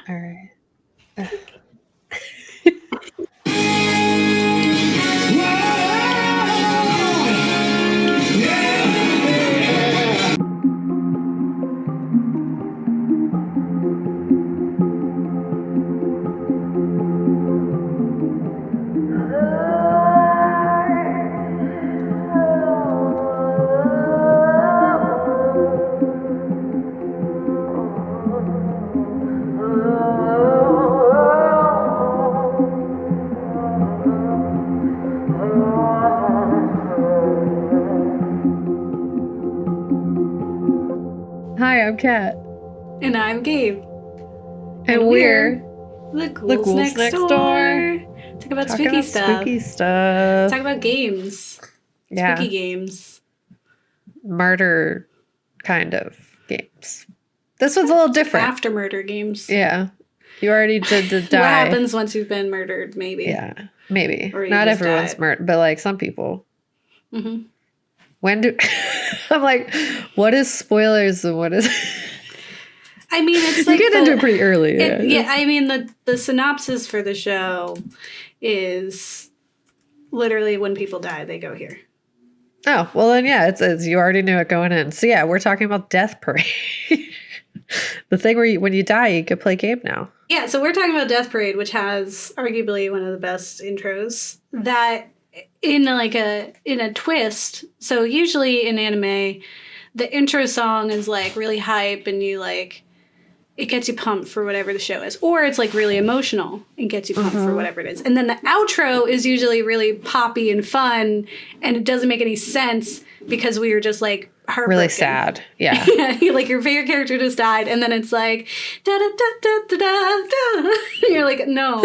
All right. Hi, I'm Kat. And I'm Gabe. And we're the Ghouls next door. Talk about spooky stuff. Talk about games. Yeah. Spooky games. Murder kind of games. This one's a little different. After murder games. Yeah. You already did the die. What happens once you've been murdered, maybe. Yeah, maybe. Or not everyone's murdered, but like some people. Mm-hmm. When do... I'm like, what is spoilers and what is... I mean, it's like... You get into it pretty early. I mean, the synopsis for the show is literally when people die, they go here. Oh, well then, yeah, it's you already knew it going in. So yeah, we're talking about Death Parade. The thing where when you die, you could play Gabe now. Yeah, so we're talking about Death Parade, which has arguably one of the best intros that... in a twist. So usually in anime, the intro song is like really hype and you like it gets you pumped for whatever the show is, or it's like really emotional and gets you pumped for whatever it is. And then the outro is usually really poppy and fun, and it doesn't make any sense because we were just like heartbroken. Really sad. Yeah. Like your favorite character just died, and then it's like da da da da da da da. And you're like, no,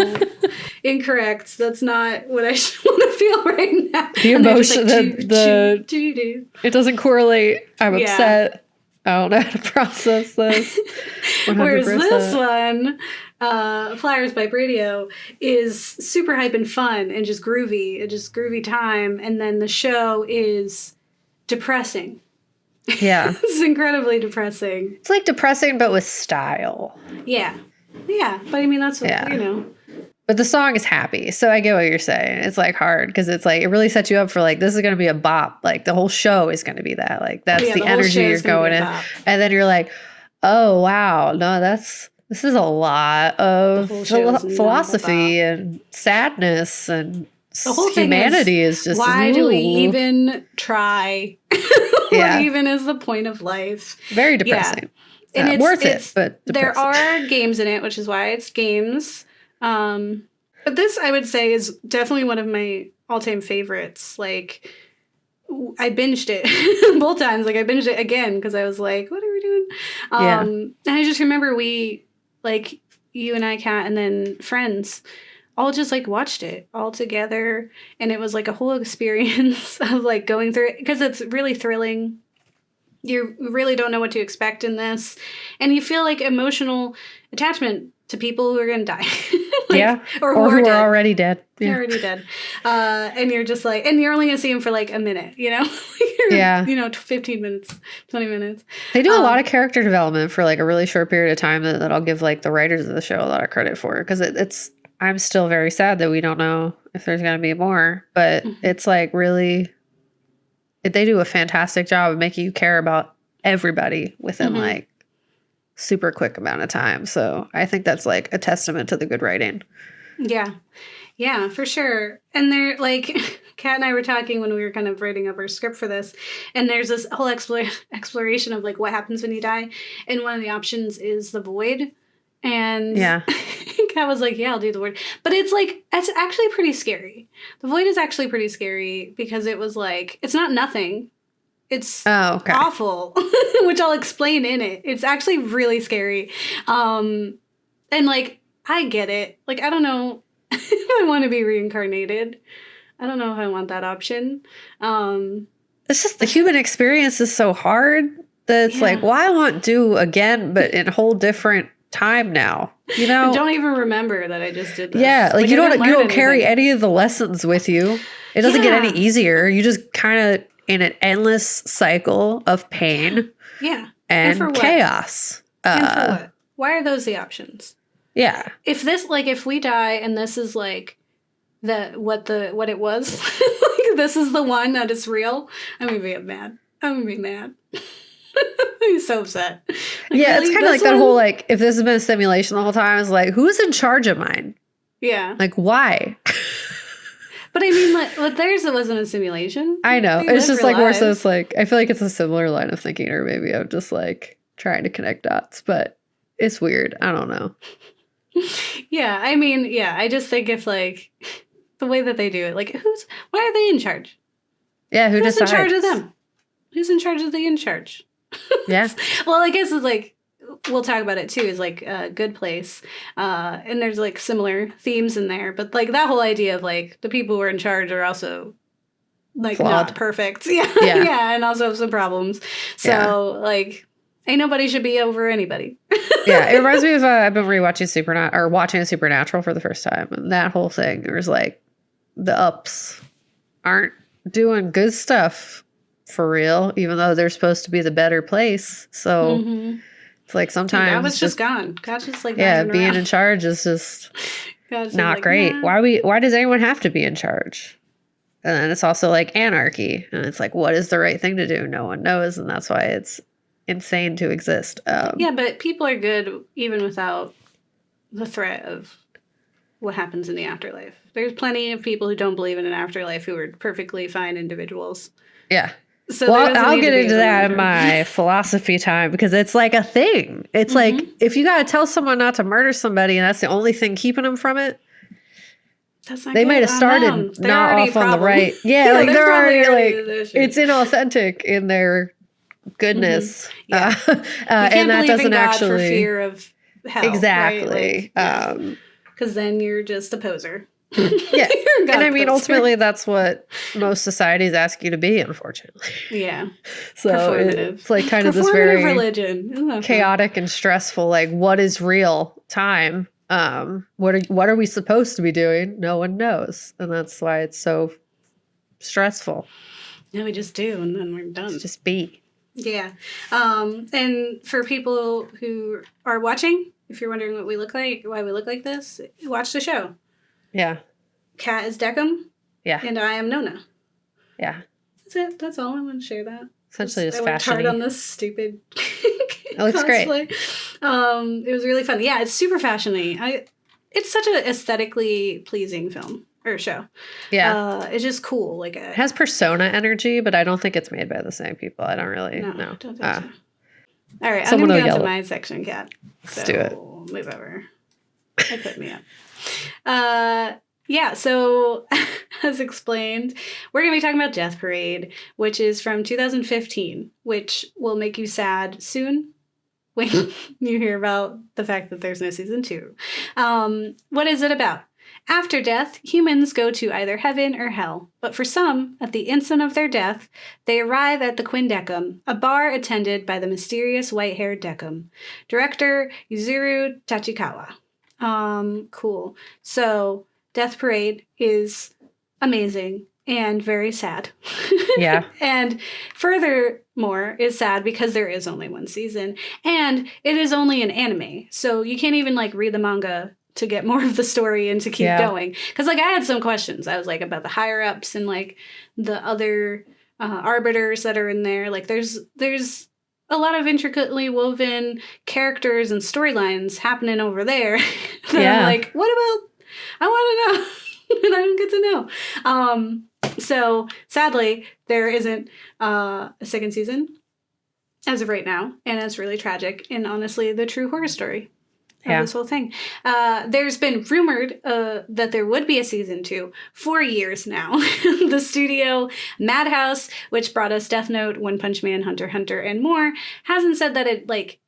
incorrect. That's not what I want to feel right now. The emotion, it doesn't correlate. I'm upset. I don't know how to process this. 100%. Whereas this one, Flyers by Radio, is super hype and fun and just groovy time. And then the show is depressing. Yeah. It's incredibly depressing. It's like depressing, but with style. Yeah. Yeah. But I mean, that's what, you know. But the song is happy. So I get what you're saying. It's like hard because it's like it really sets you up for like this is going to be a bop. Like the whole show is going to be that. Like that's the energy you're going in. And then you're like, oh, wow. No, this is a lot of philosophy and sadness and the whole humanity is just why do we even try? What even is the point of life? Very depressing. And it's worth it, but depressing. There are games in it, which is why it's games. But this, I would say, is definitely one of my all-time favorites. Like, I binged it both times. Like, I binged it again because I was like, what are we doing? And I just remember we, like, you and I, Kat, and then friends all just, like, watched it all together. And it was, like, a whole experience of, like, going through it because it's really thrilling. You really don't know what to expect in this. And you feel, like, emotional attachment to people who are going to die. Or who are already dead. Yeah. They're already dead. And you're just like, and you're only going to see them for like a minute, you know? 15 minutes, 20 minutes. They do a lot of character development for like a really short period of time that I'll give like the writers of the show a lot of credit for. Because I'm still very sad that we don't know if there's going to be more. But it's like really, they do a fantastic job of making you care about everybody within like super quick amount of time. So I think that's like a testament to the good writing. Yeah, for sure. And they're like, Kat and I were talking when we were kind of writing up our script for this, and there's this whole exploration of like what happens when you die. And one of the options is the void. And Kat was like, yeah, I'll do the void. But it's like, it's actually pretty scary. The void is actually pretty scary because it was like, it's not nothing. It's awful, which I'll explain in it. It's actually really scary. And like, I get it. Like, I don't know if I want to be reincarnated. I don't know if I want that option. It's just the human experience is so hard that it's like, well, I want to again, but in a whole different time now. You know? I don't even remember that I just did this. Yeah, like you don't carry any of the lessons with you. It doesn't get any easier. You just kind of in an endless cycle of pain and chaos. And for what? Why are those the options? Yeah. If we die and this is like what it was, like this is the one that is real, I'm gonna be mad. I'm gonna be mad. I'm so upset. Like, yeah, really? it's kind of like that whole, like, if this has been a simulation the whole time, it's like, who's in charge of mine? Yeah. Like, why? But I mean, like, what theirs, it wasn't a simulation. I know. They It's live just real like more so lives. it's like, I feel like it's a similar line of thinking, or maybe I'm just like trying to connect dots, but it's weird. I don't know. Yeah, I mean, yeah, I just think if like the way that they do it, like why are they in charge? Yeah, who Who's decides? in charge of them? Who's in charge of the in charge? Yeah. Well, I guess it's like we'll talk about it too. Is like a Good Place, and there's like similar themes in there, but like that whole idea of like the people who are in charge are also like Flawed. not perfect. Yeah, Yeah. yeah, and also have some problems. So like, ain't nobody should be over anybody. Yeah, it reminds me of I've been rewatching watching Supernatural for the first time, and that whole thing. There's like the ups aren't doing good stuff for real, even though they're supposed to be the better place. So it's like sometimes God was just gone. God's just like being around. in charge is just God's not like, great. nah. Why does anyone have to be in charge? And then it's also like anarchy, and it's like, what is the right thing to do? No one knows, and that's why it's insane to exist. Yeah, but people are good even without the threat of what happens in the afterlife. There's plenty of people who don't believe in an afterlife who are perfectly fine individuals. Yeah. So well, I'll get into that in my philosophy time, because it's like a thing. It's like, if you got to tell someone not to murder somebody and that's the only thing keeping them from it, that's not they good might have started not off on the right. Yeah, like they're already like, it's inauthentic in their goodness. Yeah. And that doesn't God actually. for fear of hell. Exactly. Right? Because then you're just a poser. Yeah. And I mean, ultimately, that's what most societies ask you to be, unfortunately. Yeah. So it's like kind of this very religion. chaotic and stressful, like, what is real time? What are we supposed to be doing? No one knows. And that's why it's so stressful. Yeah, we just do, and then we're done. Just be. Yeah. And for people who are watching, if you're wondering what we look like, why we look like this, watch the show. Yeah. Kat is Deckham. Yeah. And I am Nona. Yeah. That's it. That's all. I want to share that. Essentially just fashion. I worked hard on this stupid it looks cosplay. Great. It was really fun. Yeah, it's super fashion-y. It's such an aesthetically pleasing film. Or show. Yeah. It's just cool. Like it has Persona energy, but I don't think it's made by the same people. I don't really know. Don't think so. All right, I'm going to get onto my section, Kat. Let's do it. Move over. I put me up. Yeah, so as explained, we're going to be talking about Death Parade, which is from 2015, which will make you sad soon when you hear about the fact that there's no season 2. What is it about? After death, humans go to either heaven or hell, but for some, at the instant of their death, they arrive at the Quindecum, a bar attended by the mysterious white-haired Deckham. Director Yuzuru Tachikawa. Cool. So, Death Parade is amazing and very sad. Yeah. And furthermore, is sad because there is only one season, and it is only an anime, so you can't even like read the manga to get more of the story and to keep going. Because like I had some questions. I was like about the higher ups and like the other arbiters that are in there. Like there's a lot of intricately woven characters and storylines happening over there. That I'm like, what about? I want to know, and I don't get to know. So sadly, there isn't a second season as of right now, and it's really tragic. And honestly, the true horror story of this whole thing. There's been rumored that there would be a season 2 for years now. The studio Madhouse, which brought us Death Note, One Punch Man, Hunter x Hunter, and more, hasn't said that it like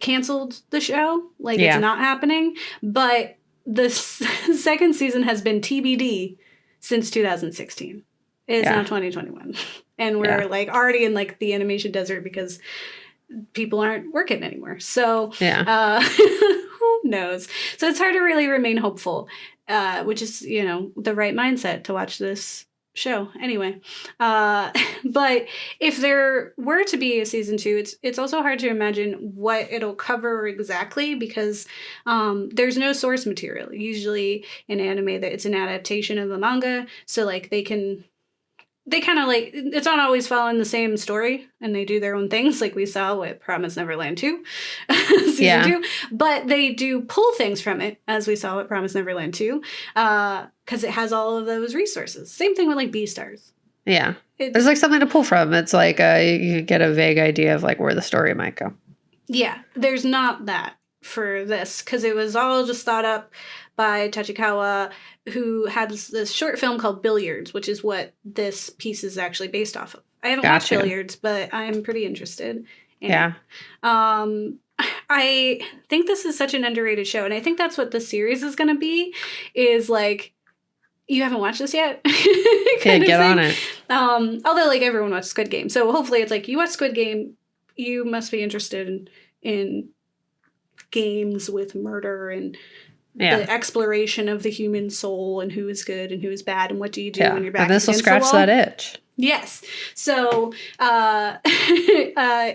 canceled the show. Like it's not happening. But the second season has been TBD since 2016. It's now 2021. And we're like already in like the animation desert because people aren't working anymore. So who knows? So it's hard to really remain hopeful, which is, the right mindset to watch this show anyway. But if there were to be a season 2, it's also hard to imagine what it'll cover exactly, because there's no source material. Usually in anime, that it's an adaptation of the manga, so like they kind of like, it's not always following the same story, and they do their own things, like we saw with Promise Neverland 2, season 2. But they do pull things from it, as we saw with Promise Neverland 2, because it has all of those resources. Same thing with like Beastars. Yeah. There's like something to pull from. It's like you get a vague idea of like where the story might go. Yeah. There's not that for this, because it was all just thought up by Tachikawa, who had this short film called Billiards, which is what this piece is actually based off of. I haven't watched Billiards, but I'm pretty interested in it. I think this is such an underrated show, and I think that's what the series is going to be, is like, you haven't watched this yet? Yeah, get on it. Although, like, everyone watched Squid Game, so hopefully it's like, you watch Squid Game, you must be interested in games with murder and the exploration of the human soul, and who is good and who is bad, and what do you do when you're back against the wall. And this will scratch that itch. Yes. So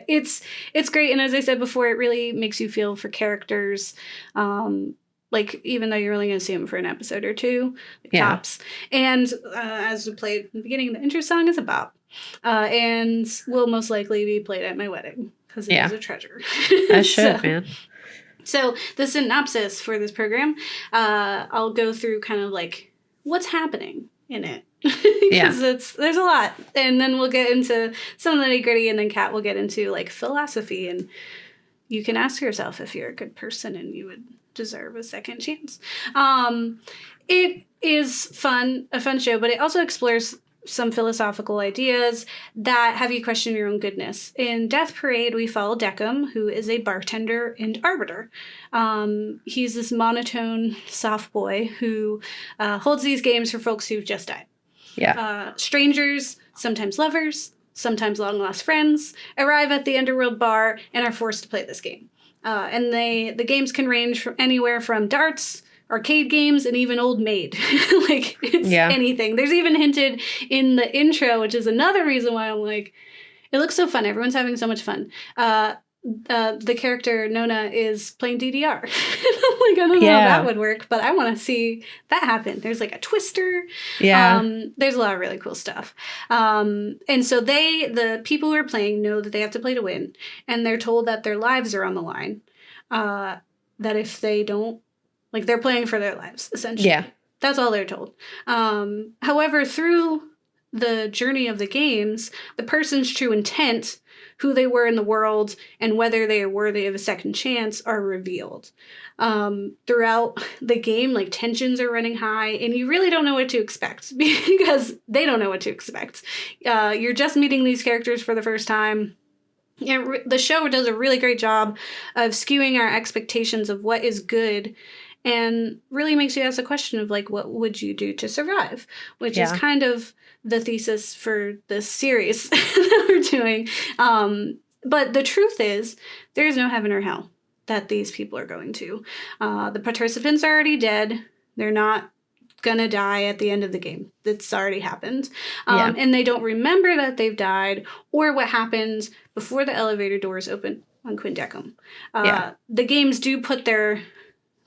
it's great. And as I said before, it really makes you feel for characters. Like, even though you're only going to see them for an episode or two, like tops. And as we played in the beginning, the intro song is a bop. And will most likely be played at my wedding, because it is a treasure. I should, man. So the synopsis for this program, I'll go through kind of like what's happening in it. Because there's a lot. And then we'll get into some of the nitty-gritty, and then Kat will get into like philosophy, and you can ask yourself if you're a good person and you would deserve a second chance. It is a fun show, but it also explores some philosophical ideas that have you question your own goodness. In Death Parade, we follow Deckham, who is a bartender and arbiter. He's this monotone, soft boy who holds these games for folks who've just died. Strangers, sometimes lovers, sometimes long-lost friends, arrive at the Underworld bar and are forced to play this game. And the games can range from anywhere from darts, arcade games, and even Old Maid. Like, it's anything. There's even hinted in the intro, which is another reason why I'm like, it looks so fun. Everyone's having so much fun. The character Nona is playing DDR. I'm like, I don't know how that would work, but I want to see that happen. There's like a twister. There's a lot of really cool stuff. And so the people who are playing know that they have to play to win, and they're told that their lives are on the line. That if they don't, like, they're playing for their lives, essentially. Yeah. That's all they're told. However, through the journey of the games, the person's true intent, who they were in the world, and whether they are worthy of a second chance are revealed. Throughout the game, like, tensions are running high, and you really don't know what to expect, because they don't know what to expect. You're just meeting these characters for the first time. The show does a really great job of skewing our expectations of what is good, and really makes you ask the question of, like, what would you do to survive? Which is kind of the thesis for this series that we're doing. But the truth is, there is no heaven or hell that these people are going to. The participants are already dead. They're not gonna die at the end of the game. It's already happened. And they don't remember that they've died, or what happens before the elevator doors open on Quindecum. The games do put their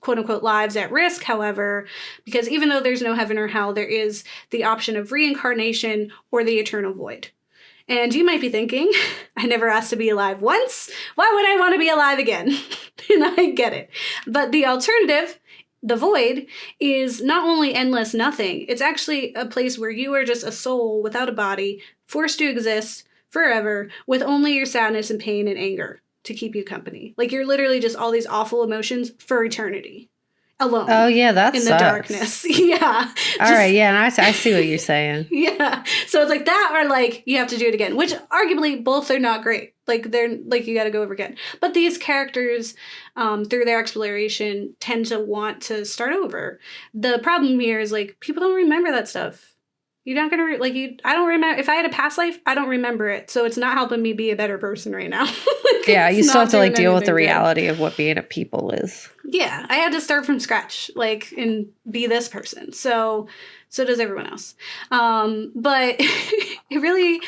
quote-unquote lives at risk, however, because even though there's no heaven or hell, there is the option of reincarnation or the eternal void. And you might be thinking, I never asked to be alive once. Why would I want to be alive again? And I get it. But the alternative, the void, is not only endless nothing, it's actually a place where you are just a soul without a body, forced to exist forever with only your sadness and pain and anger to keep you company. Like, you're literally just all these awful emotions for eternity. Alone. Oh, yeah, that's in the darkness. All right, yeah, I see what you're saying. So it's like that, or like, you have to do it again, which arguably both are not great. Like, they're like, you got to go over again. But these characters, through their exploration, tend to want to start over. The problem here is, like, people don't remember that stuff. You're not gonna I don't remember if I had a past life. I don't remember it, so it's not helping me be a better person right now. Yeah, you still have to like deal with the reality of what being a people is. Yeah, I had to start from scratch, and be this person. So does everyone else. But it really,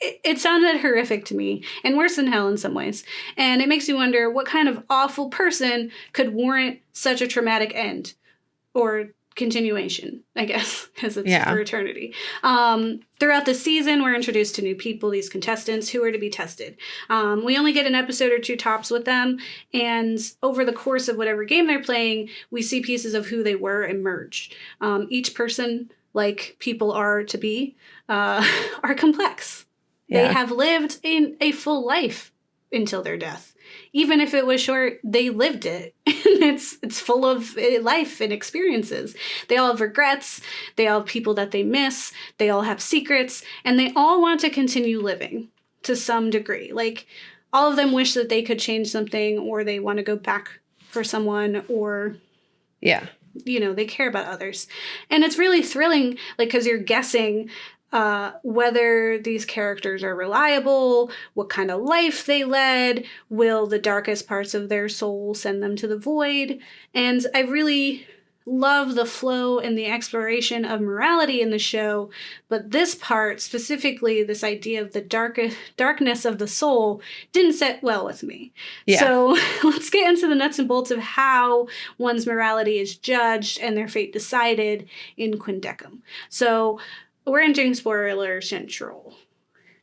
it sounded horrific to me, and worse than hell in some ways. And it makes you wonder what kind of awful person could warrant such a traumatic end, or continuation, I guess, because it's for eternity. Throughout the season, we're introduced to new people, these contestants who are to be tested. We only get an episode or two tops with them, and over the course of whatever game they're playing, we see pieces of who they were emerge. Each person, like people are to be, are complex. Yeah. They have lived in a full life until their death. Even if it was short, they lived it. It's full of life and experiences. They all have regrets. They all have people that they miss. They all have secrets. And they all want to continue living to some degree. Like, all of them wish that they could change something, or they want to go back for someone, or... Yeah. They care about others. And it's really thrilling, because you're guessing... whether these characters are reliable, what kind of life they led, will the darkest parts of their soul send them to the void. And I really love the flow and the exploration of morality in the show, but this part, specifically this idea of the darkness of the soul, didn't sit well with me. Yeah. So let's get into the nuts and bolts of how one's morality is judged and their fate decided in Quindecim. So... we're entering Spoiler Central.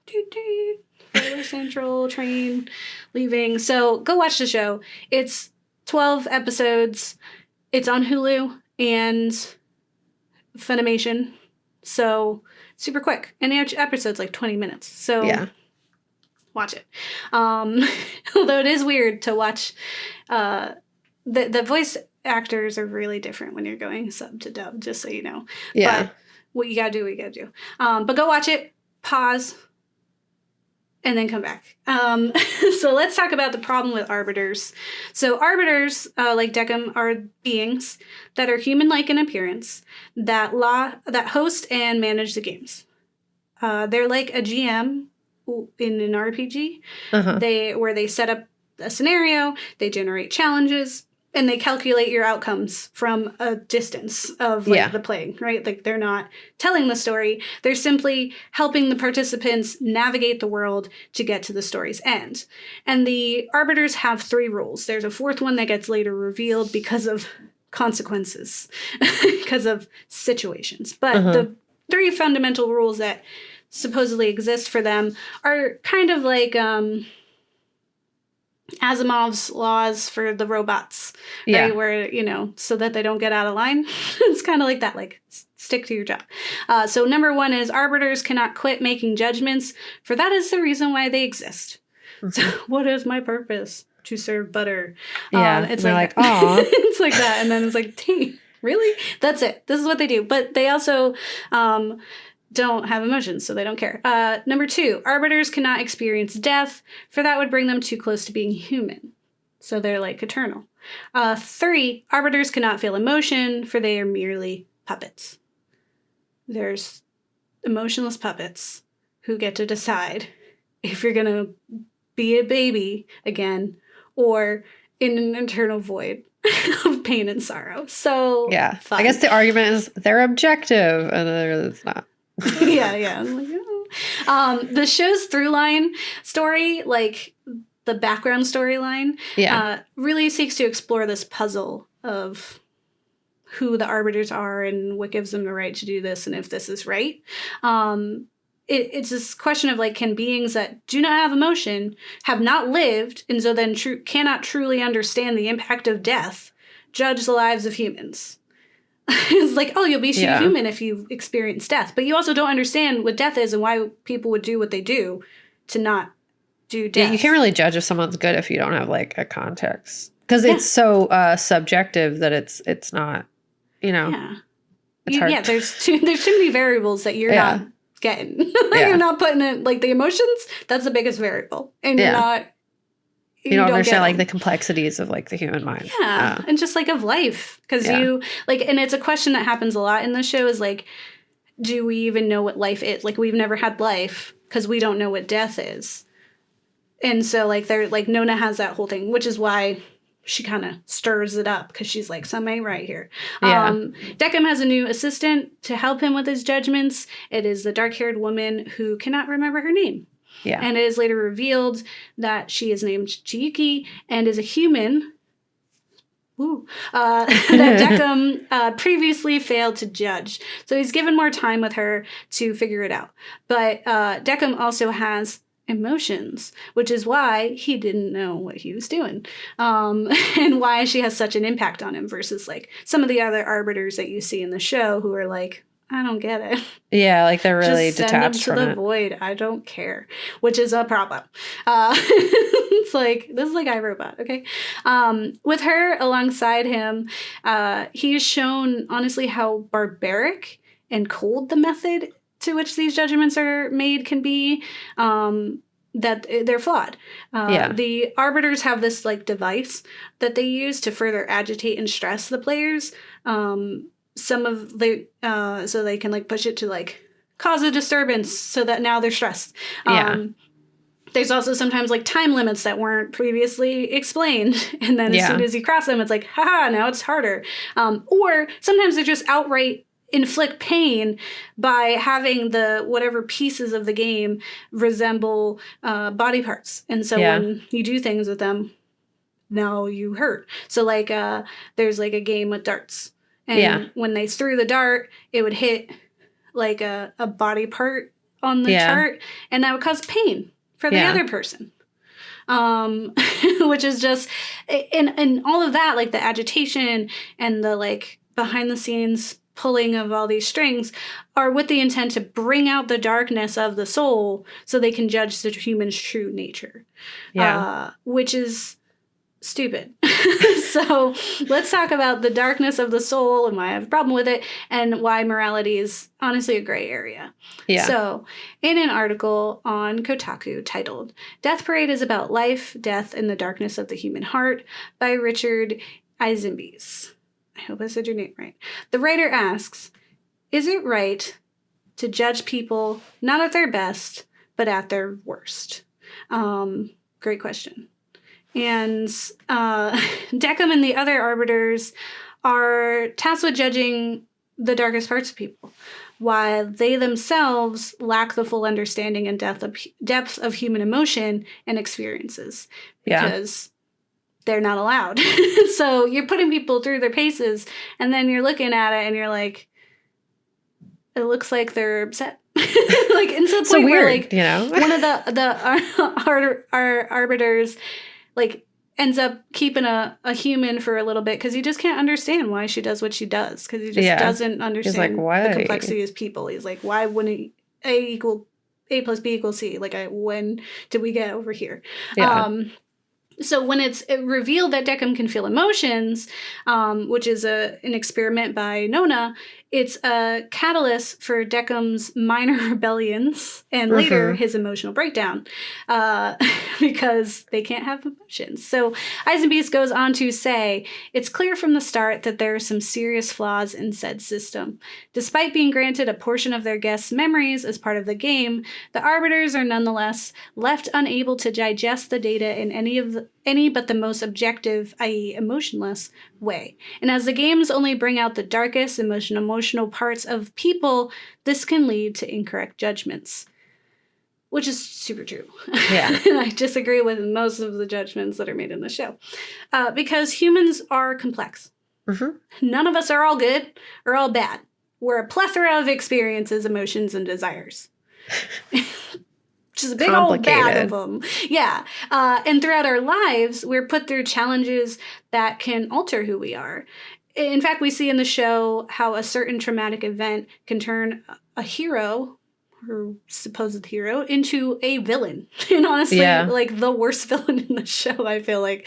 Spoiler Central, train, leaving. So go watch the show. It's 12 episodes. It's on Hulu and Funimation. So super quick. And each episode's like 20 minutes. So watch it. Although it is weird to watch. The voice actors are really different when you're going sub to dub, just so you know. Yeah. But what you gotta do, but go watch it, pause, and then come back. So let's talk about the problem with Arbiters. So Arbiters, like Decim, are beings that are human-like in appearance, that host and manage the games. They're like a GM in an RPG, where they set up a scenario, they generate challenges, and they calculate your outcomes from a distance of the playing, right? Like, they're not telling the story. They're simply helping the participants navigate the world to get to the story's end. And the Arbiters have 3 rules. There's a 4th one that gets later revealed because of consequences, because of situations. But the 3 fundamental rules that supposedly exist for them are kind of like... Asimov's laws for the robots, right? Where, so that they don't get out of line. It's kind of like that, like, stick to your job. So number 1 is Arbiters cannot quit making judgments, for that is the reason why they exist. So what is my purpose? To serve butter. It's like aw. It's like that. And then it's like, dang, really? That's it. This is what they do. But they also... don't have emotions, so they don't care. Number 2, Arbiters cannot experience death, for that would bring them too close to being human. So they're like eternal. 3, Arbiters cannot feel emotion, for they are merely puppets. There's emotionless puppets who get to decide if you're going to be a baby again or in an eternal void of pain and sorrow. So yeah, fun. I guess the argument is they're objective, and it's not. yeah. I'm like, oh. The show's through-line story, like the background storyline, really seeks to explore this puzzle of who the Arbiters are and what gives them the right to do this, and if this is right. It's this question of, like, can beings that do not have emotion, have not lived, and so then cannot truly understand the impact of death, judge the lives of humans? It's like, oh, you'll be human if you experience death. But you also don't understand what death is and why people would do what they do to not do death. Yeah, you can't really judge if someone's good if you don't have, like, a context. Because it's so subjective that it's not, Yeah. It's hard. Yeah, there's too many variables that you're not getting. You're not putting in, like, the emotions, that's the biggest variable. And you're not... You don't understand, like, the complexities of, like, the human mind. Yeah, and just, like, of life. Because you, like, and it's a question that happens a lot in the show is, like, do we even know what life is? Like, we've never had life because we don't know what death is. And so, like, they're like, Nona has that whole thing, which is why she kind of stirs it up, because she's like, something ain't right here. Yeah. Deckham has a new assistant to help him with his judgments. It is the dark-haired woman who cannot remember her name. Yeah. And it is later revealed that she is named Chiyuki and is a human. That Deckham previously failed to judge. So he's given more time with her to figure it out. But Deckham also has emotions, which is why he didn't know what he was doing, and why she has such an impact on him versus like some of the other arbiters that you see in the show who are like, I don't get it. Yeah, like they're really Just send detached them from to the it. void. I don't care, which is a problem. It's like, this is like iRobot, okay? With her alongside him, he has shown honestly how barbaric and cold the method to which these judgments are made can be, that they're flawed. The arbiters have this like device that they use to further agitate and stress the players. Some of the so they can like push it to like cause a disturbance so that now they're stressed. There's also sometimes like time limits that weren't previously explained, and then as soon as you cross them, it's like, haha, now it's harder. Or sometimes they're just outright inflict pain by having the whatever pieces of the game resemble body parts, and so when you do things with them, now you hurt. So like there's like a game with darts, and when they threw the dart, it would hit like a body part on the chart, and that would cause pain for the other person. Which is just in all of that, like the agitation and the like behind the scenes pulling of all these strings are with the intent to bring out the darkness of the soul so they can judge the human's true nature. Which is stupid. So let's talk about the darkness of the soul and why I have a problem with it, and why morality is honestly a gray area. So in an article on Kotaku titled "Death Parade is about life, death, and the darkness of the human heart" by Richard Eisenbees, I hope I said your name right, the writer asks, is it right to judge people not at their best, but at their worst? Great question. And Deckham and the other arbiters are tasked with judging the darkest parts of people, while they themselves lack the full understanding and depth of human emotion and experiences, because they're not allowed. So you're putting people through their paces, and then you're looking at it and you're like, it looks like they're upset. Like, into the point where, like, one of the arbiters like ends up keeping a human for a little bit because he just can't understand why she does what she does, because he just doesn't understand the complexity of people. He's like, why wouldn't A plus B equals C? Like, when did we get over here? So when it's revealed that Deckham can feel emotions, which is an experiment by Nona, it's a catalyst for Deckham's minor rebellions and later his emotional breakdown, because they can't have emotions. So Eisenbees goes on to say, it's clear from the start that there are some serious flaws in said system. Despite being granted a portion of their guests' memories as part of the game, the arbiters are nonetheless left unable to digest the data in any but the most objective, i.e. emotionless, way. And as the games only bring out the darkest emotional parts of people, this can lead to incorrect judgments. Which is super true. And I disagree with most of the judgments that are made in the show. Because humans are complex. None of us are all good or all bad. We're a plethora of experiences, emotions, and desires. Which is a big old bag of them. And throughout our lives, we're put through challenges that can alter who we are. In fact, we see in the show how a certain traumatic event can turn a hero, or supposed hero, into a villain. And honestly, like the worst villain in the show, I feel like.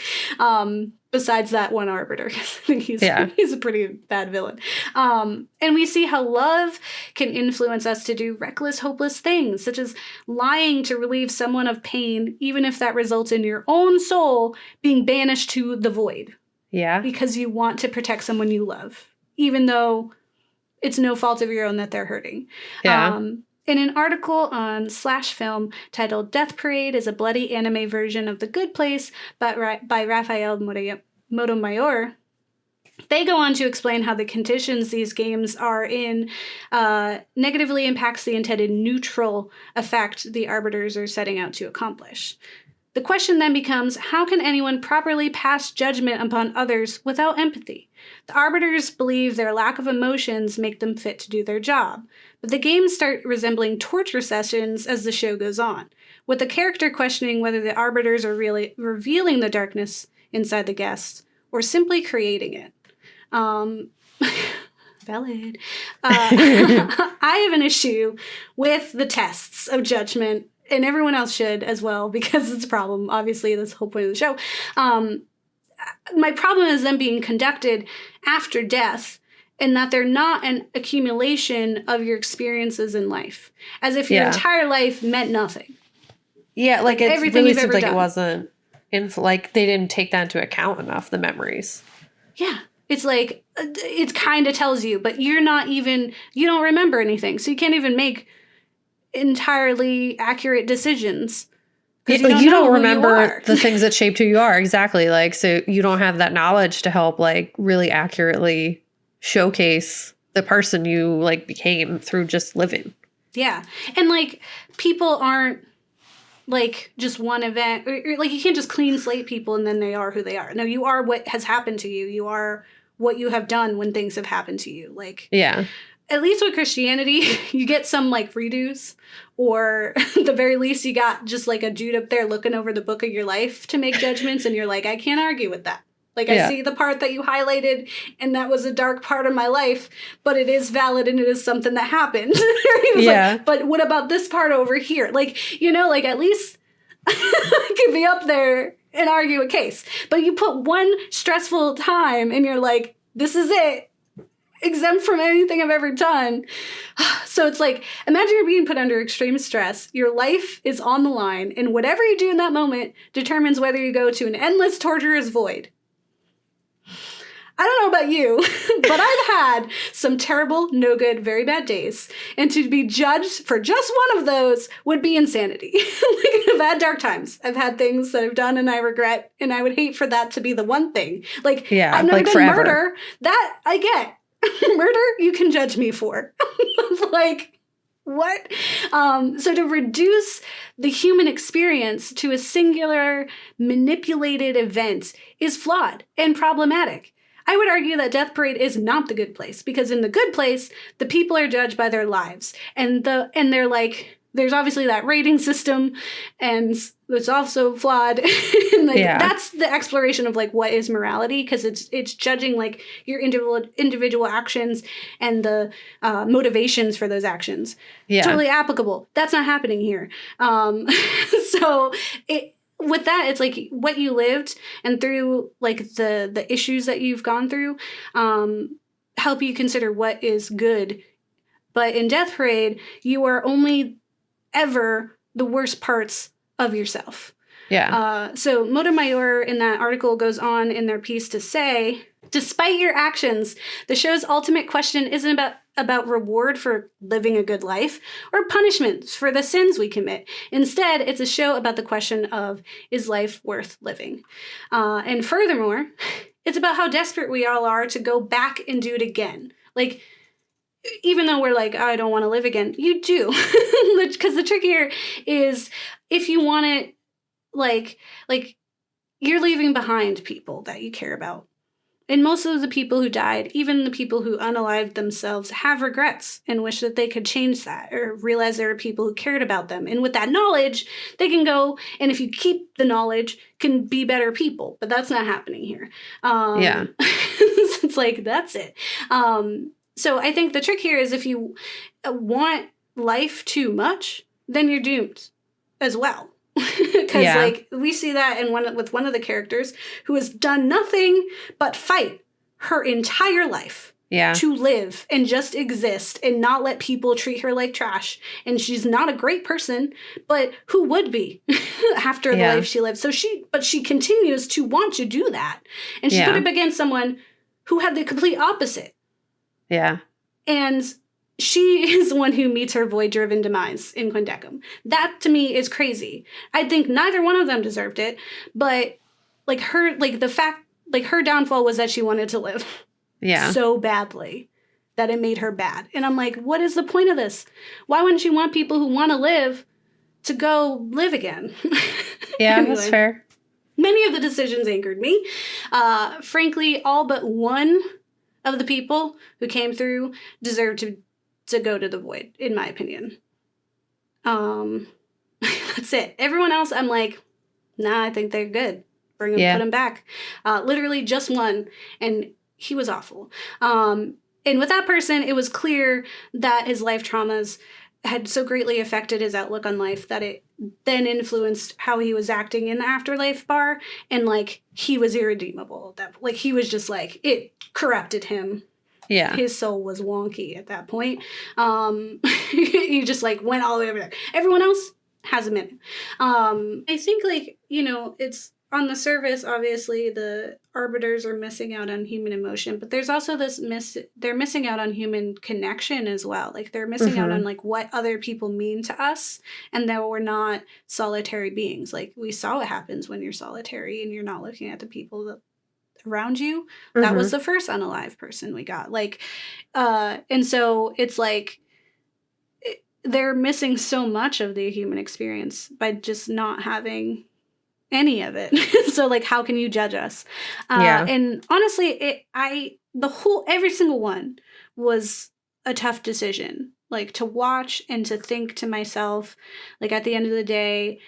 Besides that one arbiter. I think he's a pretty bad villain. And we see how love can influence us to do reckless, hopeless things, such as lying to relieve someone of pain, even if that results in your own soul being banished to the void. Because you want to protect someone you love, even though it's no fault of your own that they're hurting. Yeah. In an article on /film titled Death Parade is a bloody anime version of The Good Place by Rafael Motomayor, they go on to explain how the conditions these games are in negatively impacts the intended neutral effect the Arbiters are setting out to accomplish. The question then becomes, how can anyone properly pass judgment upon others without empathy? The Arbiters believe their lack of emotions make them fit to do their job, but the games start resembling torture sessions as the show goes on, with the character questioning whether the Arbiters are really revealing the darkness inside the guests or simply creating it. Valid. I have an issue with the tests of judgment, and everyone else should as well, because it's a problem. Obviously, that's the whole point of the show. My problem is them being conducted after death, and that they're not an accumulation of your experiences in life, as if your entire life meant nothing. Yeah, like it everything really you've seems ever like done. it wasn't, like they didn't take that into account enough, the memories. Yeah. It's like, it kind of tells you, but you don't remember anything, so you can't even make entirely accurate decisions. Yeah, you don't remember the things that shaped who you are. Exactly. Like, so you don't have that knowledge to help like really accurately showcase the person you like became through just living. Yeah. And like, people aren't like just one event, or like you can't just clean slate people and then they are who they are. No, you are what has happened to you. You are what you have done when things have happened to you. Like, yeah. At least with Christianity, you get some like redos, or at the very least you got just like a dude up there looking over the book of your life to make judgments, and you're like, I can't argue with that. Like, I see the part that you highlighted, and that was a dark part of my life, but it is valid and it is something that happened. Like, but what about this part over here? Like, you know, like at least I could be up there and argue a case. But you put one stressful time and you're like, this is it. Exempt from anything I've ever done. So it's like, imagine you're being put under extreme stress. Your life is on the line, and whatever you do in that moment determines whether you go to an endless torturous void. I don't know about you, but I've had some terrible, no good, very bad days. And to be judged for just one of those would be insanity. Like, I've had dark times. I've had things that I've done and I regret, and I would hate for that to be the one thing. Like, I've never done forever. Murder. That I get. Murder, you can judge me for. Like, what? So to reduce the human experience to a singular, manipulated event is flawed and problematic. I would argue that Death Parade is not the good place, because in the good place, the people are judged by their lives. And they're like, there's obviously that rating system, and it's also flawed. And like, that's the exploration of like what is morality, because it's judging like your individual actions and the motivations for those actions. Yeah. Totally applicable. That's not happening here. So with that, it's like what you lived and through like the issues that you've gone through help you consider what is good. But in Death Parade, you are only ever the worst parts of yourself. Yeah. So Motomayor in that article goes on in their piece to say, despite your actions, the show's ultimate question isn't about reward for living a good life or punishments for the sins we commit. Instead, it's a show about the question of, is life worth living? And furthermore, it's about how desperate we all are to go back and do it again. Like, even though we're like, oh, I don't want to live again, you do. Because the trick here is, if you want it, like you're leaving behind people that you care about. And most of the people who died, even the people who unalived themselves, have regrets and wish that they could change that, or realize there are people who cared about them. And with that knowledge, they can go, and if you keep the knowledge, can be better people. But that's not happening here. It's like, that's it. So I think the trick here is, if you want life too much, then you're doomed as well. Because like, we see that with one of the characters who has done nothing but fight her entire life to live and just exist and not let people treat her like trash. And she's not a great person, but who would be after the life she lived? So she continues to want to do that. And she put up against someone who had the complete opposite. Yeah. And she is the one who meets her void-driven demise in Quindecum. That to me is crazy. I think neither one of them deserved it, but like her, like the fact, like her downfall was that she wanted to live so badly that it made her bad. And I'm like, what is the point of this? Why wouldn't you want people who want to live to go live again? Yeah, anyway, that's fair. Many of the decisions angered me. Frankly, all but one of the people who came through deserved to go to the void, in my opinion. That's it. Everyone else, I'm like, nah, I think they're good. Put him back. Literally just one, and he was awful. And with that person, it was clear that his life traumas had so greatly affected his outlook on life that it then influenced how he was acting in the Afterlife bar, and like he was irredeemable. That like he was just like it corrupted him. Yeah, his soul was wonky at that point. He just like went all the way over there. Everyone else has a minute. I think like it's. On the surface, obviously, the Arbiters are missing out on human emotion, but there's also this they're missing out on human connection as well. Like, they're missing out on, like, what other people mean to us, and that we're not solitary beings. Like, we saw what happens when you're solitary and you're not looking at the people around you. That was the first unalive person we got. Like, and so it's like, they're missing so much of the human experience by just not having any of it. So like, how can you judge us? And honestly, every single one was a tough decision, like to watch and to think to myself, like at the end of the day,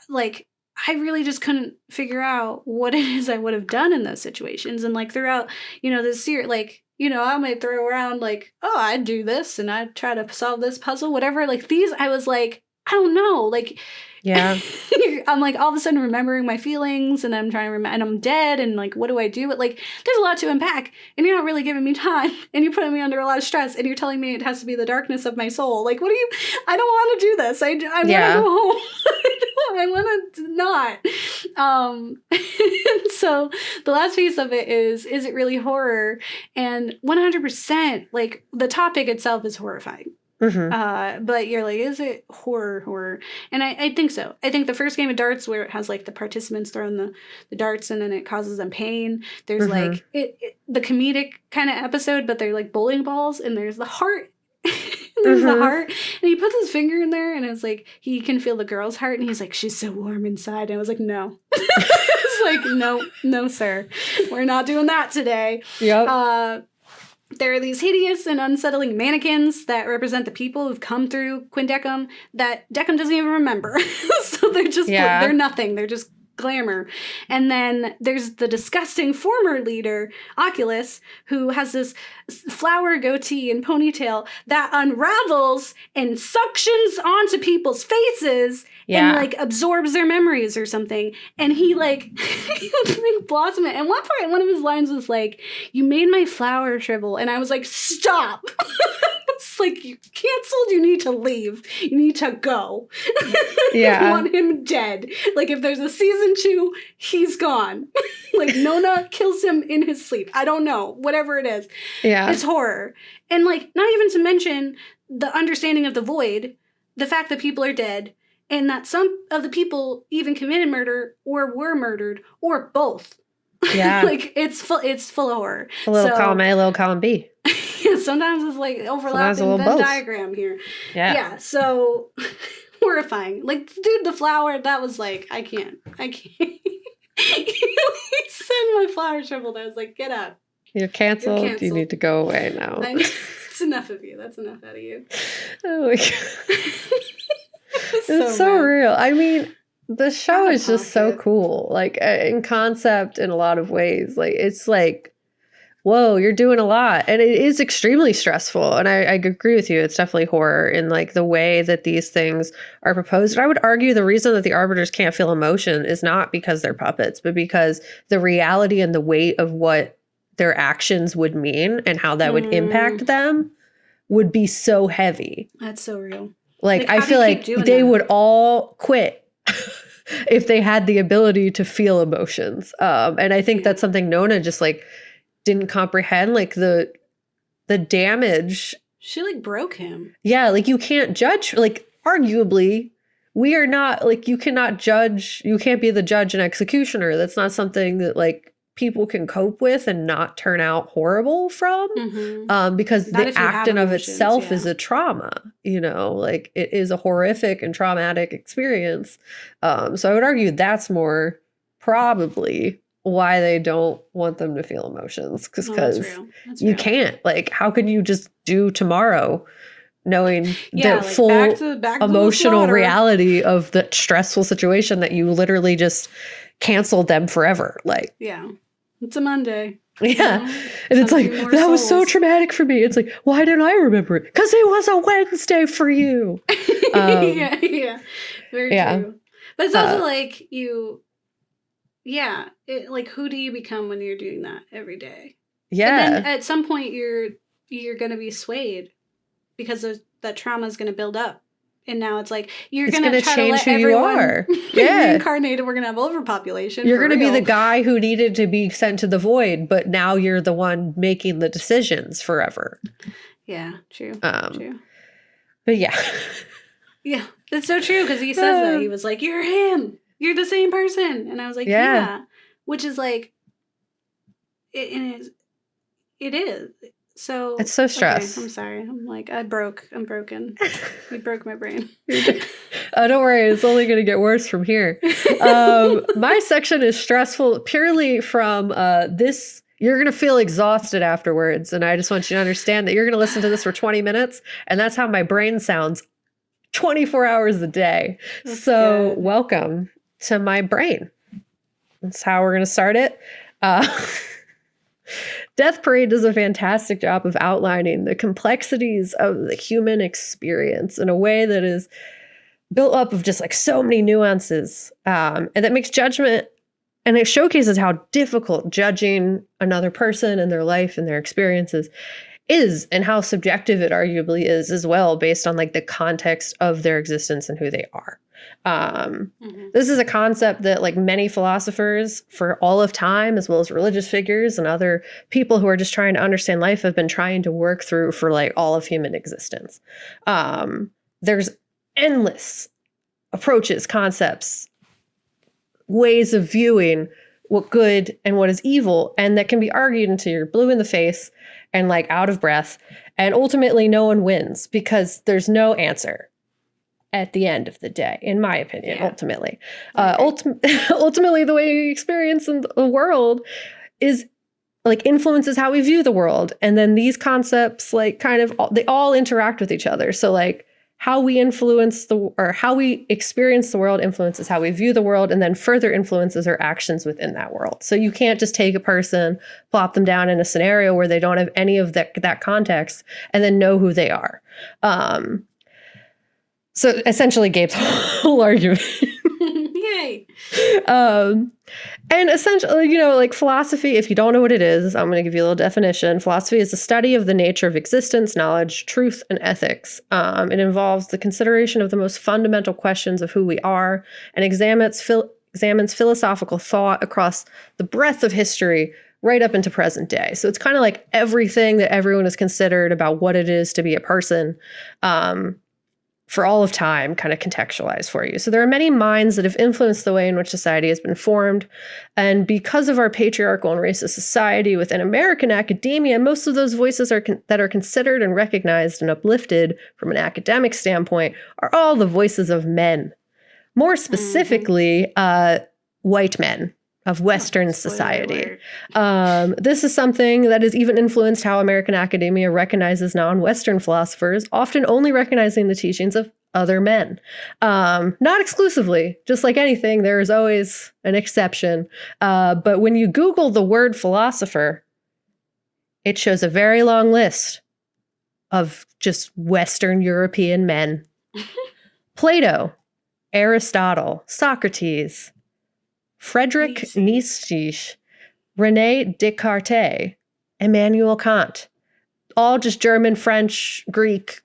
like I really just couldn't figure out what it is I would have done in those situations. And like throughout, this series, like, I might throw around like, oh, I'd do this and I'd try to solve this puzzle, whatever. Like these, I was like, I don't know, like, yeah. I'm like all of a sudden remembering my feelings, and I'm trying to remember, and I'm dead, and like, what do I do? But like, there's a lot to unpack, and you're not really giving me time, and you're putting me under a lot of stress, and you're telling me it has to be the darkness of my soul. Like, I don't want to do this. I want to go home. I want to not. So the last piece of it is it really horror? And 100%, like the topic itself is horrifying. But you're like, is it horror? And I think so. I think the first game of darts, where it has like the participants throwing the darts and then it causes them pain. There's like the comedic kind of episode, but they're like bowling balls, and there's the heart. There's the heart, and he puts his finger in there, and it's like he can feel the girl's heart, and he's like, she's so warm inside. And I was like, no. It's like, no, sir, we're not doing that today. Yep. There are these hideous and unsettling mannequins that represent the people who've come through Quindecum that Decum doesn't even remember. So they're just, they're nothing. They're just glamour. And then there's the disgusting former leader, Oculus, who has this flower goatee and ponytail that unravels and suctions onto people's faces and like absorbs their memories or something. And he like, blossom it. And one part, one of his lines was like, "You made my flower shrivel." And I was like, stop. It's like, you canceled. You need to leave. You need to go. I want him dead. Like, if there's a season 2, he's gone. Like, Nona kills him in his sleep. I don't know. Whatever it is. Yeah. It's horror. And, like, not even to mention the understanding of the void, the fact that people are dead, and that some of the people even committed murder or were murdered or both. Yeah. Like, it's full of horror. A little column A, a little column B. Sometimes it's like overlapping Venn diagram here. Yeah. So horrifying. Like, dude, the flower, that was like, I can't. He sent my flower shriveled. I was like, get up. You're canceled. You need to go away now. It's enough of you. That's enough out of you. Oh my God. It's so real. I mean, the show is just so cool. Like, in concept, in a lot of ways. Like, it's like, whoa, you're doing a lot. And it is extremely stressful. And I agree with you. It's definitely horror in like the way that these things are proposed. And I would argue the reason that the Arbiters can't feel emotion is not because they're puppets, but because the reality and the weight of what their actions would mean and how that would impact them would be so heavy. That's so real. Like I feel like they would all quit if they had the ability to feel emotions. And I think that's something Nona just like didn't comprehend, like the damage She like broke him. Yeah, like you can't judge, like arguably, we are not, like you cannot judge, you can't be the judge and executioner. That's not something that like people can cope with and not turn out horrible from, because Not the if you have act in of emotions, itself yeah. is a trauma, you know, like it is a horrific and traumatic experience. So I would argue that's more probably why they don't want them to feel emotions, That's because real. That's you real. can't, like, how can you just do tomorrow knowing Yeah, the like, full back to the emotional slaughter. reality of the stressful situation that you literally just canceled them forever? Like, Yeah. It's a Monday. yeah. You know? And it's like, Something more that was so souls. traumatic for me. It's like, why didn't I remember it? Because it was a Wednesday for you. Yeah. Very yeah. true. But it's also like like who do you become when you're doing that every day? Yeah. And then at some point you're going to be swayed because that trauma is going to build up. And now it's like you're going to try to let everyone reincarnate, and we're going to have overpopulation. You're going to be the guy who needed to be sent to the void, but now you're the one making the decisions forever. Yeah, true. True. But yeah. Yeah, that's so true, because he says that. He was like, you're him. You're the same person. And I was like, yeah. Which is like, it is. So it's so stressed. Okay, I'm sorry. I'm like, I'm broken. You broke my brain. Oh, don't worry. It's only going to get worse from here. My section is stressful purely from this. You're going to feel exhausted afterwards. And I just want you to understand that you're going to listen to this for 20 minutes. And that's how my brain sounds 24 hours a day. That's so good. Welcome to my brain. That's how we're going to start it. Death Parade does a fantastic job of outlining the complexities of the human experience in a way that is built up of just like so many nuances, and that makes judgment, and it showcases how difficult judging another person and their life and their experiences is, and how subjective it arguably is as well, based on like the context of their existence and who they are. This is a concept that like many philosophers for all of time, as well as religious figures and other people who are just trying to understand life, have been trying to work through for like all of human existence. There's endless approaches, concepts, ways of viewing what good and what is evil, and that can be argued until you're blue in the face and like out of breath, and ultimately no one wins because there's no answer at the end of the day, in my opinion. Ultimately, ultimately the way we experience in the world is like influences how we view the world, and then these concepts like kind of they all interact with each other. So like how we influence how we experience the world influences how we view the world, and then further influences our actions within that world. So you can't just take a person, plop them down in a scenario where they don't have any of that context, and then know who they are. So essentially Gabe's whole argument. Yay. And essentially, you know, like philosophy, if you don't know what it is, I'm going to give you a little definition. Philosophy is the study of the nature of existence, knowledge, truth, and ethics. It involves the consideration of the most fundamental questions of who we are, and examines philosophical thought across the breadth of history right up into present day. So it's kind of like everything that everyone has considered about what it is to be a person, for all of time, kind of contextualized for you. So there are many minds that have influenced the way in which society has been formed. And because of our patriarchal and racist society within American academia, most of those voices that are considered and recognized and uplifted from an academic standpoint are all the voices of men. More specifically, white men of Western society. This is something that has even influenced how American academia recognizes non-Western philosophers, often only recognizing the teachings of other men. Not exclusively, just like anything, there is always an exception. But when you Google the word philosopher, it shows a very long list of just Western European men. Plato, Aristotle, Socrates, Friedrich Nietzsche, René Descartes, Immanuel Kant, all just German, French, Greek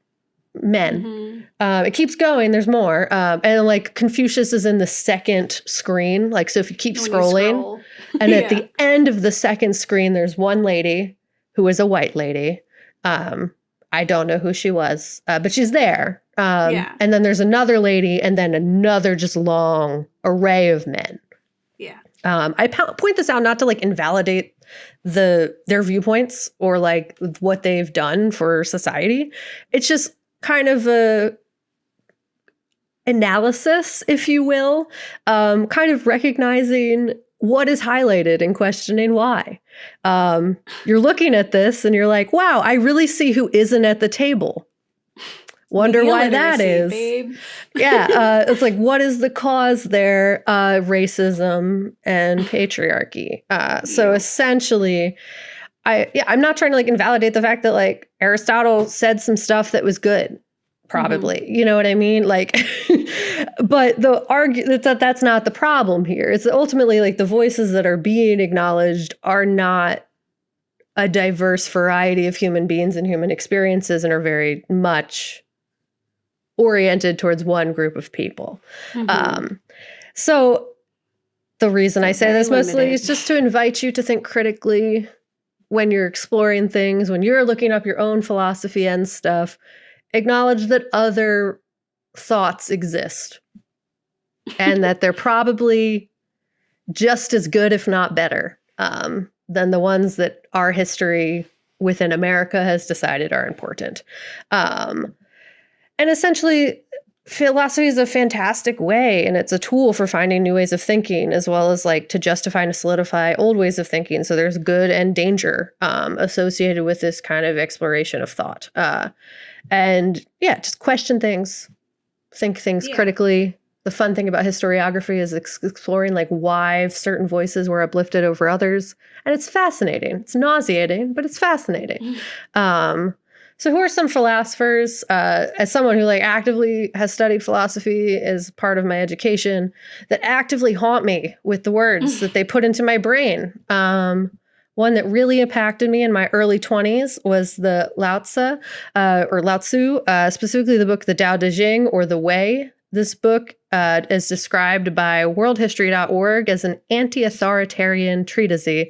men. It keeps going. There's more. And like Confucius is in the second screen. Like, so if you keep scrolling, and at the end of the second screen, there's one lady who is a white lady. I I don't know who she was, but she's there. Yeah. And then there's another lady, and then another just long array of men. Yeah. I point this out not to like invalidate their viewpoints or like what they've done for society. It's just kind of a analysis, if you will, kind of recognizing what is highlighted and questioning why. You're looking at this and you're like, wow, I really see who isn't at the table. Wonder why that is. Babe. Yeah, it's like, what is the cause there? Racism and patriarchy. So essentially, I'm not trying to like invalidate the fact that like Aristotle said some stuff that was good, probably. You know what I mean? Like, but that's not the problem here. It's ultimately like the voices that are being acknowledged are not a diverse variety of human beings and human experiences, and are very much oriented towards one group of people. So the reason I say this mostly is just to invite you to think critically when you're exploring things, when you're looking up your own philosophy and stuff. Acknowledge that other thoughts exist and that they're probably just as good, if not better, than the ones that our history within America has decided are important. And essentially, philosophy is a fantastic way, and it's a tool for finding new ways of thinking, as well as like to justify and solidify old ways of thinking. So there's good and danger associated with this kind of exploration of thought. And yeah, just question things, think things critically. The fun thing about historiography is exploring like why certain voices were uplifted over others. And it's fascinating. It's nauseating, but it's fascinating. So who are some philosophers? As someone who like actively has studied philosophy as part of my education, that actively haunt me with the words that they put into my brain. One that really impacted me in my early 20s was the Lao Tzu, specifically the book The Tao Te Ching, or The Way. This book is described by worldhistory.org as an anti-authoritarian treatise,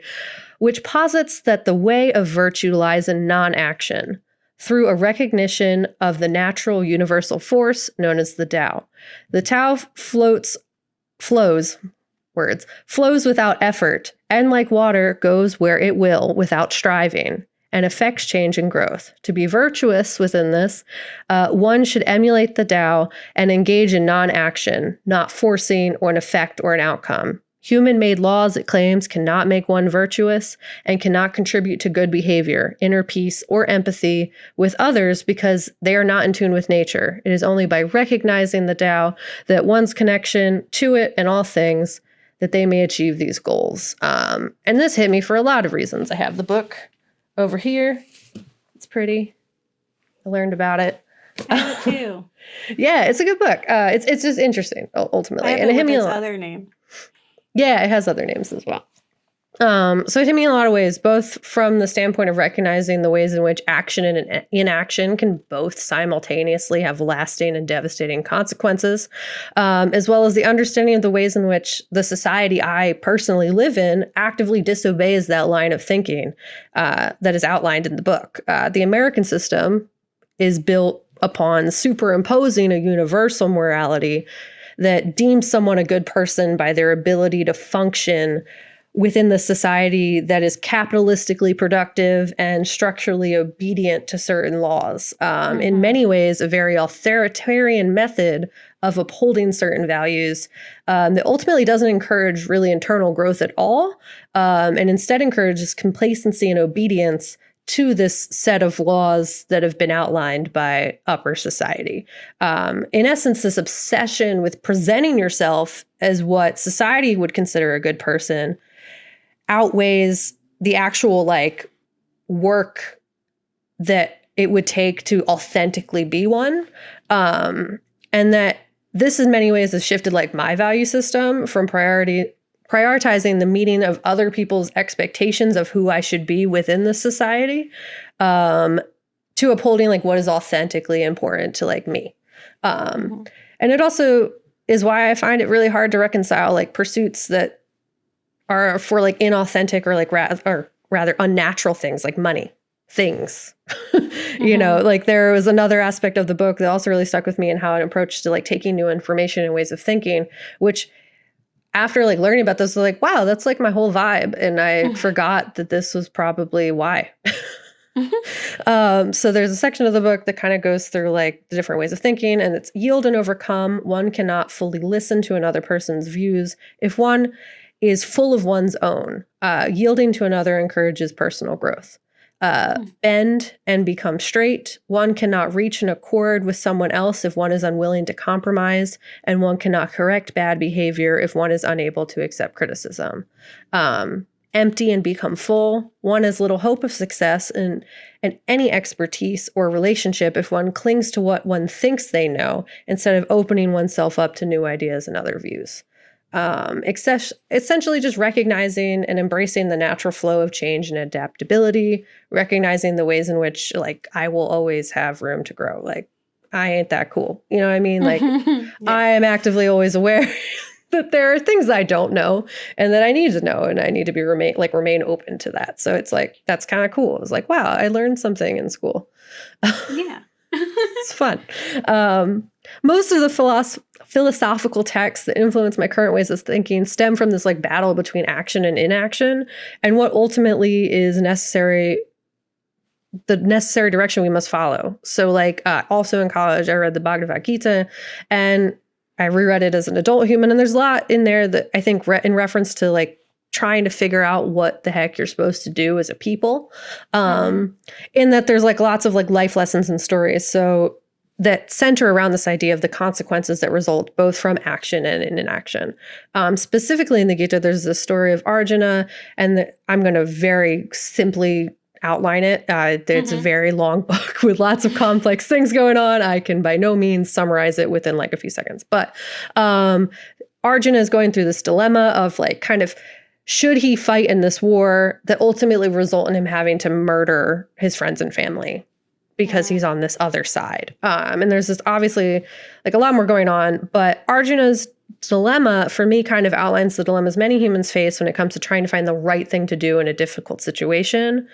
which posits that the way of virtue lies in non-action, through a recognition of the natural universal force known as the Tao. The Tao flows without effort, and like water, goes where it will without striving, and affects change and growth. To be virtuous within this, one should emulate the Tao and engage in non-action, not forcing or an effect or an outcome. Human-made laws, it claims, cannot make one virtuous and cannot contribute to good behavior, inner peace, or empathy with others because they are not in tune with nature. It is only by recognizing the Tao that one's connection to it and all things that they may achieve these goals. And this hit me for a lot of reasons. I have the book over here. It's pretty. I learned about it. I have it too. Yeah, it's a good book. It's just interesting, ultimately. And it hit me a lot. Other name. Yeah, it has other names as well. So it hit me in a lot of ways, both from the standpoint of recognizing the ways in which action and inaction can both simultaneously have lasting and devastating consequences, as well as the understanding of the ways in which the society I personally live in actively disobeys that line of thinking that is outlined in the book. The American system is built upon superimposing a universal morality that deems someone a good person by their ability to function within the society that is capitalistically productive and structurally obedient to certain laws. In many ways, a very authoritarian method of upholding certain values that ultimately doesn't encourage really internal growth at all, and instead encourages complacency and obedience to this set of laws that have been outlined by upper society. In essence, this obsession with presenting yourself as what society would consider a good person outweighs the actual like work that it would take to authentically be one. And that this in many ways has shifted like my value system from prioritizing the meeting of other people's expectations of who I should be within the society, to upholding like what is authentically important to like me. And it also is why I find it really hard to reconcile like pursuits that are for like inauthentic or like rather unnatural things like money. things. Like there was another aspect of the book that also really stuck with me, and how it approached to like taking new information and ways of thinking, which after like learning about this, I was like, wow, that's like my whole vibe. And I forgot that this was probably why. So there's a section of the book that kind of goes through like the different ways of thinking, and it's yield and overcome. One cannot fully listen to another person's views if one is full of one's own. Yielding to another encourages personal growth. Bend and become straight. One cannot reach an accord with someone else if one is unwilling to compromise, and one cannot correct bad behavior if one is unable to accept criticism. Empty and become full. One has little hope of success in any expertise or relationship if one clings to what one thinks they know instead of opening oneself up to new ideas and other views. Essentially just recognizing and embracing the natural flow of change and adaptability, recognizing the ways in which like I will always have room to grow. Like I ain't that cool. You know what I mean? Like I am actively always aware that there are things I don't know and that I need to know, and I need to be remain open to that. So it's like, that's kind of cool. It's like, wow, I learned something in school. Yeah. It's fun. Most of the philosophical texts that influence my current ways of thinking stem from this like battle between action and inaction, and what ultimately is necessary, the necessary direction we must follow. So like also in college, I read the Bhagavad Gita, and I reread it as an adult human, and there's a lot in there that I think in reference to like trying to figure out what the heck you're supposed to do as a people, in that there's like lots of like life lessons and stories. So that center around this idea of the consequences that result both from action and inaction. Specifically in the Gita, there's the story of Arjuna, and I'm going to very simply outline it. It's a very long book with lots of complex things going on. I can by no means summarize it within like a few seconds. But Arjuna is going through this dilemma of like kind of, should he fight in this war that ultimately result in him having to murder his friends and family because he's on this other side? And there's this obviously like a lot more going on, but Arjuna's dilemma for me kind of outlines the dilemmas many humans face when it comes to trying to find the right thing to do in a difficult situation.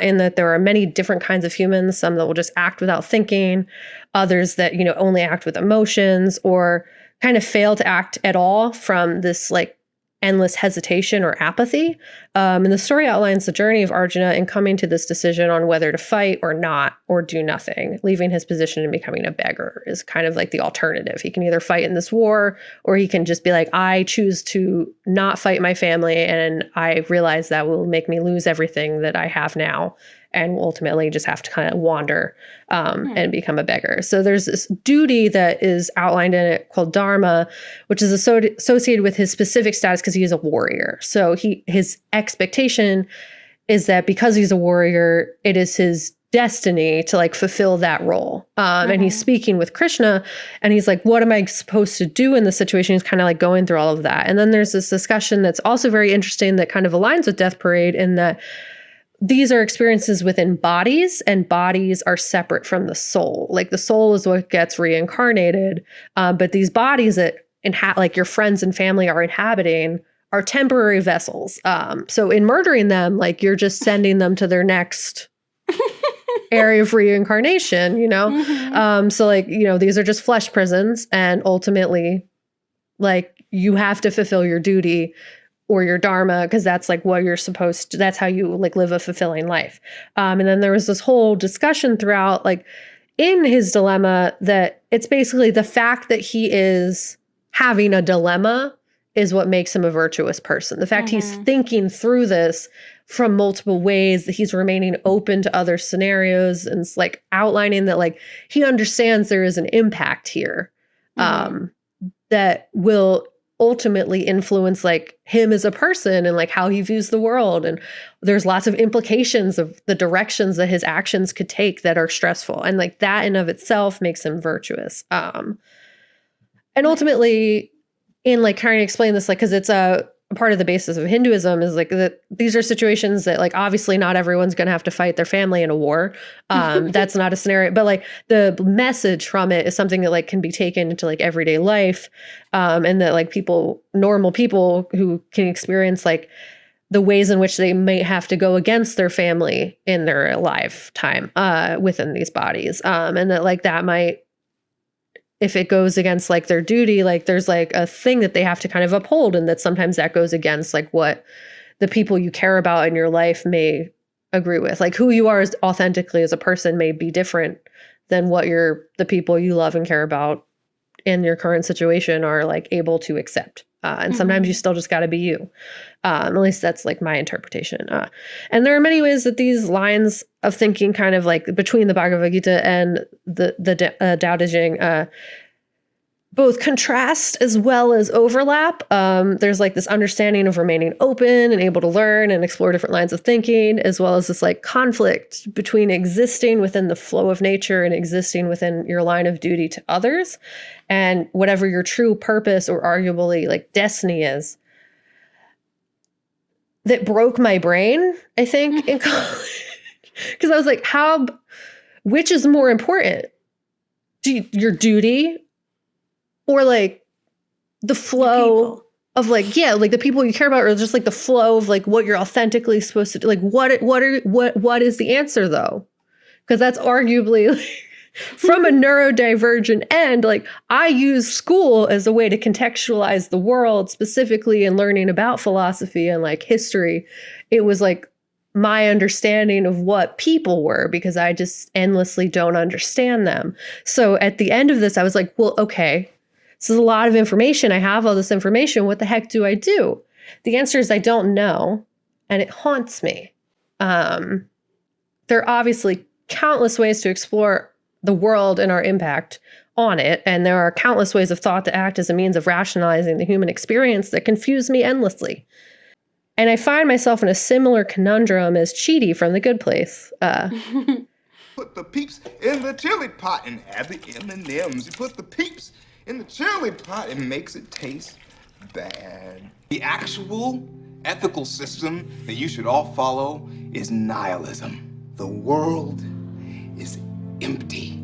In that there are many different kinds of humans, some that will just act without thinking, others that, only act with emotions, or kind of fail to act at all from this like endless hesitation or apathy. And the story outlines the journey of Arjuna in coming to this decision on whether to fight or not, or do nothing. Leaving his position and becoming a beggar is kind of like the alternative. He can either fight in this war, or he can just be like, I choose to not fight my family, and I realize that will make me lose everything that I have now, and will ultimately just have to kind of wander and become a beggar. So there's this duty that is outlined in it called Dharma, which is associated with his specific status because he is a warrior. So his expectation is that because he's a warrior, it is his destiny to like fulfill that role. And he's speaking with Krishna, and he's like, what am I supposed to do in this situation? He's kind of like going through all of that. And then there's this discussion that's also very interesting that kind of aligns with Death Parade, in that these are experiences within bodies, and bodies are separate from the soul. Like the soul is what gets reincarnated, but these bodies that like your friends and family are inhabiting are temporary vessels. So in murdering them, like you're just sending them to their next area of reincarnation, So like, these are just flesh prisons, and ultimately like you have to fulfill your duty or your dharma, because that's like what you're supposed to, that's how you like live a fulfilling life. And then there was this whole discussion throughout, like in his dilemma, that it's basically the fact that he is having a dilemma is what makes him a virtuous person. The fact he's thinking through this from multiple ways, that he's remaining open to other scenarios, and it's like outlining that like he understands there is an impact here that will ultimately influence like him as a person and like how he views the world. And there's lots of implications of the directions that his actions could take that are stressful. And like that in of itself makes him virtuous. And ultimately in like trying to explain this, like, cause it's a part of the basis of Hinduism is like that these are situations that like obviously not everyone's going to have to fight their family in a war. That's not a scenario, but like the message from it is something that like can be taken into like everyday life. And that like normal people who can experience like the ways in which they may have to go against their family in their lifetime within these bodies. And that like that might, if it goes against like their duty, like there's like a thing that they have to kind of uphold, and that sometimes that goes against like what the people you care about in your life may agree with. Like who you are as authentically as a person may be different than what the people you love and care about in your current situation are like able to accept. And sometimes you still just got to be you. At least that's like my interpretation. And there are many ways that these lines of thinking kind of like between the Bhagavad Gita and the Tao Te Ching both contrast as well as overlap. There's like this understanding of remaining open and able to learn and explore different lines of thinking, as well as this like conflict between existing within the flow of nature and existing within your line of duty to others, and whatever your true purpose or arguably like destiny is. That broke my brain, I think, in college. Because I was like, which is more important? Your duty or like the flow of like, yeah, like the people you care about, or just like the flow of like what you're authentically supposed to do? Like what is the answer though? Because that's arguably like, from a neurodivergent end, like I use school as a way to contextualize the world, specifically in learning about philosophy and like history. It was like my understanding of what people were, because I just endlessly don't understand them. So at the end of this, I was like, well, okay, this is a lot of information. I have all this information. What the heck do I do? The answer is I don't know. And it haunts me. There are obviously countless ways to explore the world and our impact on it. And there are countless ways of thought to act as a means of rationalizing the human experience that confuse me endlessly. And I find myself in a similar conundrum as Chidi from The Good Place. Put the peeps in the chili pot and add the M&Ms. You put the peeps in the chili pot, it makes it taste bad. The actual ethical system that you should all follow is nihilism. The world is empty.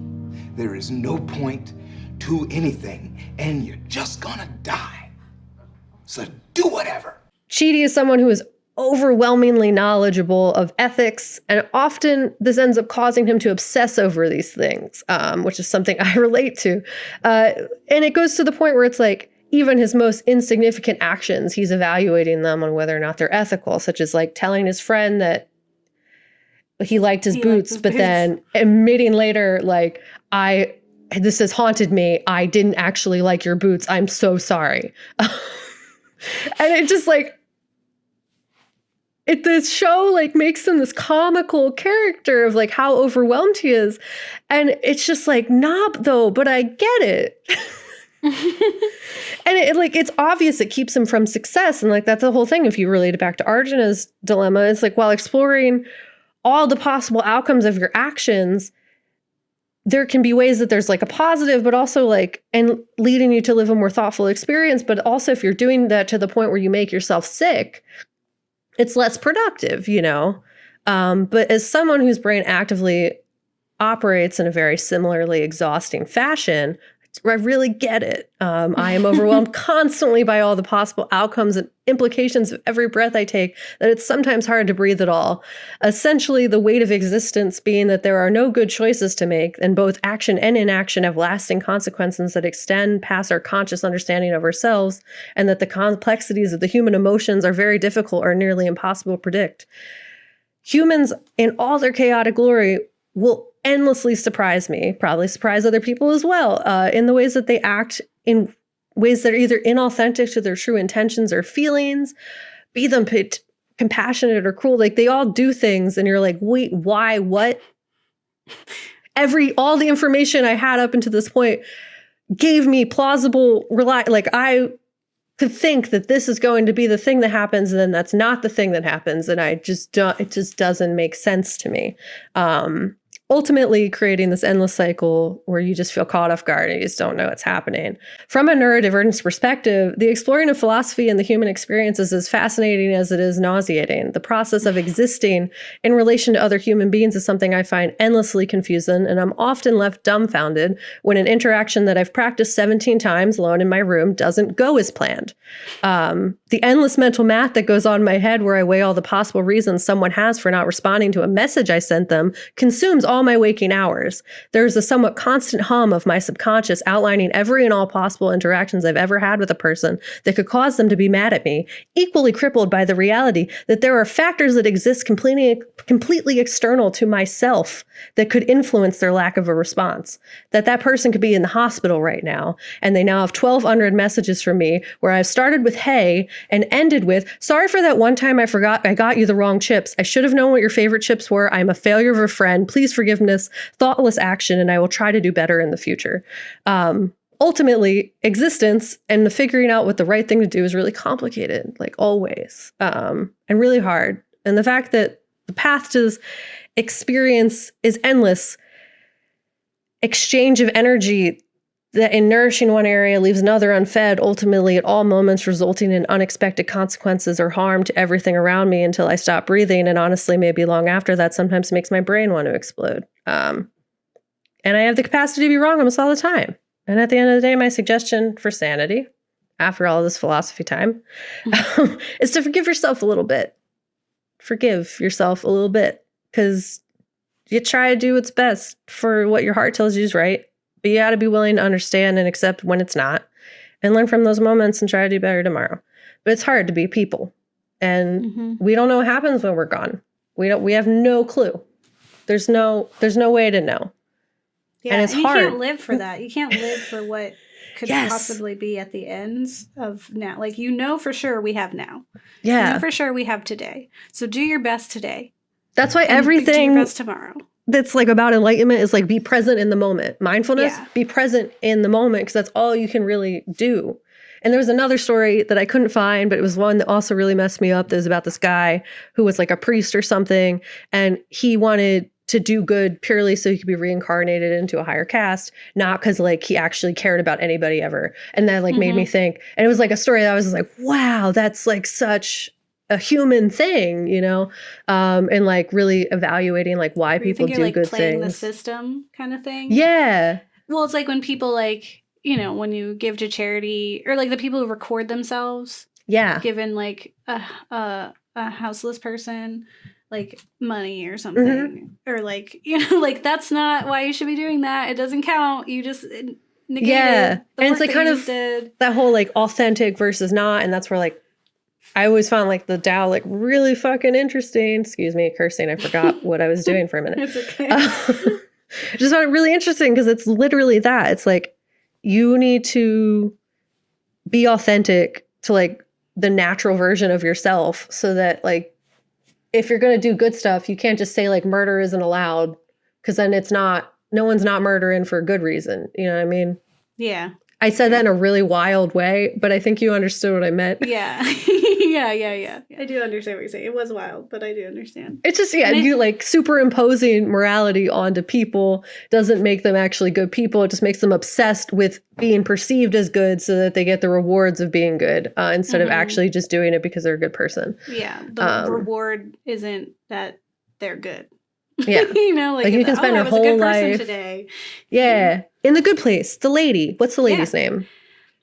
There is no point to anything, and you're just gonna die. So do whatever. Chidi is someone who is overwhelmingly knowledgeable of ethics, and often this ends up causing him to obsess over these things, which is something I relate to. And it goes to the point where it's like, even his most insignificant actions, he's evaluating them on whether or not they're ethical, such as like telling his friend that he liked his boots, but then admitting later, like, this has haunted me. I didn't actually like your boots. I'm so sorry. And it just like, this show like makes him this comical character of like how overwhelmed he is. And it's just like, nah, though, but I get it. And it's obvious it keeps him from success. And like, that's the whole thing. If you relate it back to Arjuna's dilemma, it's like, while exploring all the possible outcomes of your actions, there can be ways that there's like a positive, but also like, and leading you to live a more thoughtful experience. But also if you're doing that to the point where you make yourself sick, it's less productive, you know? But as someone whose brain actively operates in a very similarly exhausting fashion, I really get it. I am overwhelmed constantly by all the possible outcomes and implications of every breath I take, that it's sometimes hard to breathe at all. Essentially, the weight of existence being that there are no good choices to make, and both action and inaction have lasting consequences that extend past our conscious understanding of ourselves, and that the complexities of the human emotions are very difficult or nearly impossible to predict. Humans, in all their chaotic glory, will endlessly surprise me, probably surprise other people as well, in the ways that they act in ways that are either inauthentic to their true intentions or feelings, be them compassionate or cruel. Like, they all do things and you're like, wait, why, what? All the information I had up until this point gave me plausible, like I could think that this is going to be the thing that happens, and then that's not the thing that happens. And it just doesn't make sense to me. ultimately creating this endless cycle where you just feel caught off guard and you just don't know what's happening. From a neurodivergence perspective, the exploring of philosophy and the human experience is as fascinating as it is nauseating. The process of existing in relation to other human beings is something I find endlessly confusing, and I'm often left dumbfounded when an interaction that I've practiced 17 times alone in my room doesn't go as planned. The endless mental math that goes on in my head where I weigh all the possible reasons someone has for not responding to a message I sent them consumes all my waking hours. There's a somewhat constant hum of my subconscious outlining every and all possible interactions I've ever had with a person that could cause them to be mad at me, equally crippled by the reality that there are factors that exist completely external to myself that could influence their lack of a response. That person could be in the hospital right now, and they now have 1,200 messages from me where I've started with hey and ended with, sorry for that one time I forgot I got you the wrong chips. I should have known what your favorite chips were. I'm a failure of a friend. Please forgiveness, thoughtless action, and I will try to do better in the future. Ultimately, existence and the figuring out what the right thing to do is really complicated, like always, and really hard. And the fact that the path to this experience is endless, exchange of energy that in nourishing one area leaves another unfed, ultimately at all moments resulting in unexpected consequences or harm to everything around me until I stop breathing. And honestly, maybe long after that sometimes makes my brain want to explode. And I have the capacity to be wrong almost all the time. And at the end of the day, my suggestion for sanity, after all this philosophy time, is to forgive yourself a little bit. Forgive yourself a little bit, because you try to do what's best for what your heart tells you is right. But you got to be willing to understand and accept when it's not, and learn from those moments and try to do better tomorrow. But it's hard to be people, and we don't know what happens when we're gone. We have no clue. There's no way to know. Yeah, and it's you hard. can't live for that. You can't live for what could possibly be at the ends of now. Like, for sure we have now. Yeah. You know for sure we have today. So do your best today. That's why do everything your best tomorrow. That's like about enlightenment is like be present in the moment. Mindfulness, be present in the moment, because that's all you can really do. And there was another story that I couldn't find, but it was one that also really messed me up. That was about this guy who was like a priest or something, and he wanted to do good purely so he could be reincarnated into a higher caste, not because like he actually cared about anybody ever. And that like made me think, and it was like a story that I was just like, wow, that's like such a human thing, and like really evaluating like why people do like good playing things. the system kind of thing. Yeah. Well, it's like when people like, when you give to charity, or like the people who record themselves. Yeah. Given like a houseless person like money or something, or like, like that's not why you should be doing that. It doesn't count. You just negated the and work it's like that kind you of did. That whole like authentic versus not, and that's where like I always found like the Tao like really fucking interesting. Excuse me, cursing. I forgot what I was doing for a minute. It's okay. Just found it really interesting because it's literally that. It's like you need to be authentic to like the natural version of yourself, so that like if you're going to do good stuff, you can't just say like murder isn't allowed, because then no one's not murdering for a good reason. You know what I mean? Yeah. I said that in a really wild way, but I think you understood what I meant. Yeah. Yeah. I do understand what you're saying. It was wild, but I do understand. It's just, you like superimposing morality onto people doesn't make them actually good people. It just makes them obsessed with being perceived as good so that they get the rewards of being good, instead of actually just doing it because they're a good person. Yeah. The reward isn't that they're good. Yeah. like you can spend your whole life today. Yeah. In the good place. The lady. What's the lady's name?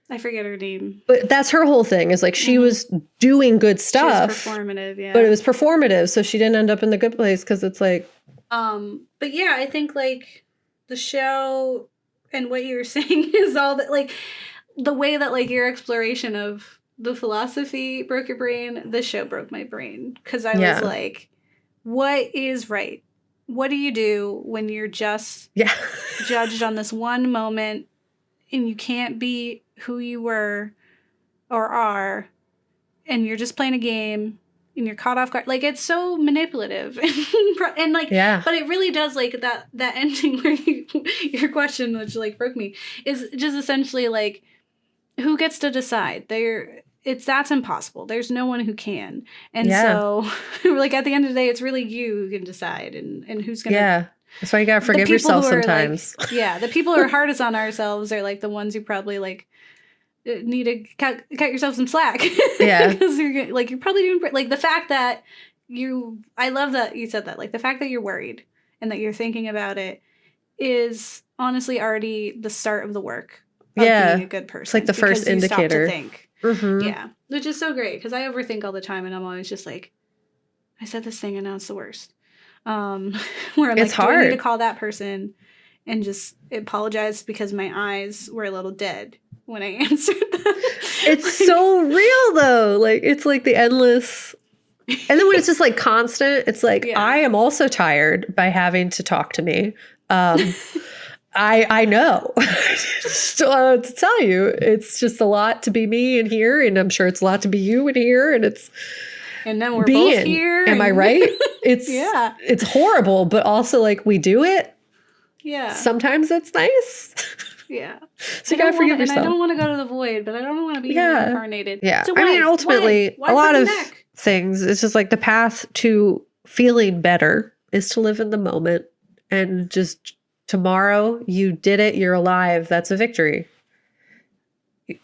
I forget her name. But that's her whole thing, is like she was doing good stuff. She was performative, yeah. But it was performative, so she didn't end up in the good place, because it's like but yeah, I think like the show and what you were saying is all that, like the way that like your exploration of the philosophy broke your brain, the show broke my brain, because I was like, what is right? What do you do when you're just judged on this one moment and you can't be who you were or are, and you're just playing a game and you're caught off guard? Like, it's so manipulative. And like, but it really does, like that ending where your question, which like broke me, is just essentially like, who gets to decide? That's impossible. There's no one who can. And so like at the end of the day, it's really you who can decide and who's going to That's why you gotta forgive yourself sometimes. The people who are hardest on ourselves are like the ones who probably like need to cut yourself some slack. Yeah. Because you're probably doing like the fact that I love that you said that, like the fact that you're worried and that you're thinking about it is honestly already the start of the work of being a good person. It's like the first indicator. You stop to think. Mm-hmm. Yeah, which is so great because I overthink all the time and I'm always just like, I said this thing and now it's the worst. Where I'm it's like, hard. do I need to call that person and just apologize because my eyes were a little dead when I answered them? It's like, so real though. Like it's like the endless. And then when it's just like constant, it's like I am also tired by having to talk to me. I know. To tell you, it's just a lot to be me in here, and I'm sure it's a lot to be you in here, and then we're both here. Am I right? It's it's horrible, but also like we do it. Yeah. Sometimes it's nice. Yeah. So you gotta forgive yourself. And I don't want to go to the void, but I don't want to be reincarnated. Yeah. So I mean, ultimately, why a lot of neck? things, it's just like the path to feeling better is to live in the moment, and just tomorrow you did it, you're alive, that's a victory.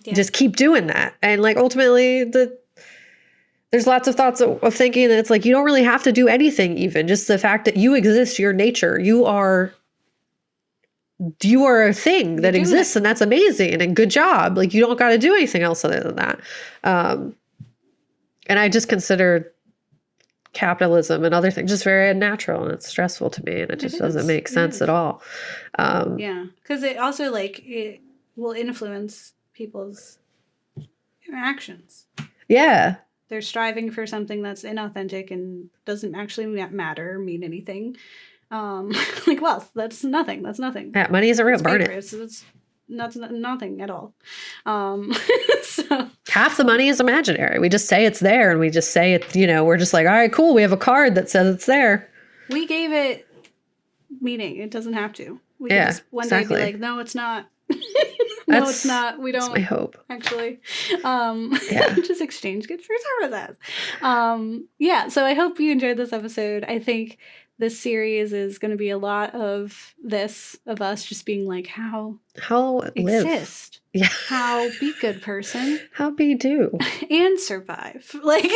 Just keep doing that. And like ultimately there's lots of thoughts of thinking that it's like you don't really have to do anything, even just the fact that you exist, your nature, you are a thing that exists, and that's amazing, and good job. Like you don't got to do anything else other than that. And I just consider capitalism and other things just very unnatural, and it's stressful to me, and it just doesn't make sense at all. Because it also it will influence people's interactions. Yeah, they're striving for something that's inauthentic and doesn't actually matter or mean anything. Like wealth, that's nothing. Yeah, money isn't real. Burn it. It's nothing at all. So half the money is imaginary. We just say it's there, and we just say it. We're just like, all right, cool. We have a card that says it's there. We gave it meaning. It doesn't have to. We can just one day be like, no, it's not. No, it's not. We don't. That's my hope. Actually, just exchange good for services. So I hope you enjoyed this episode. I think this series is going to be a lot of us just being like, how exist, how be good person, how be do, and survive. Like,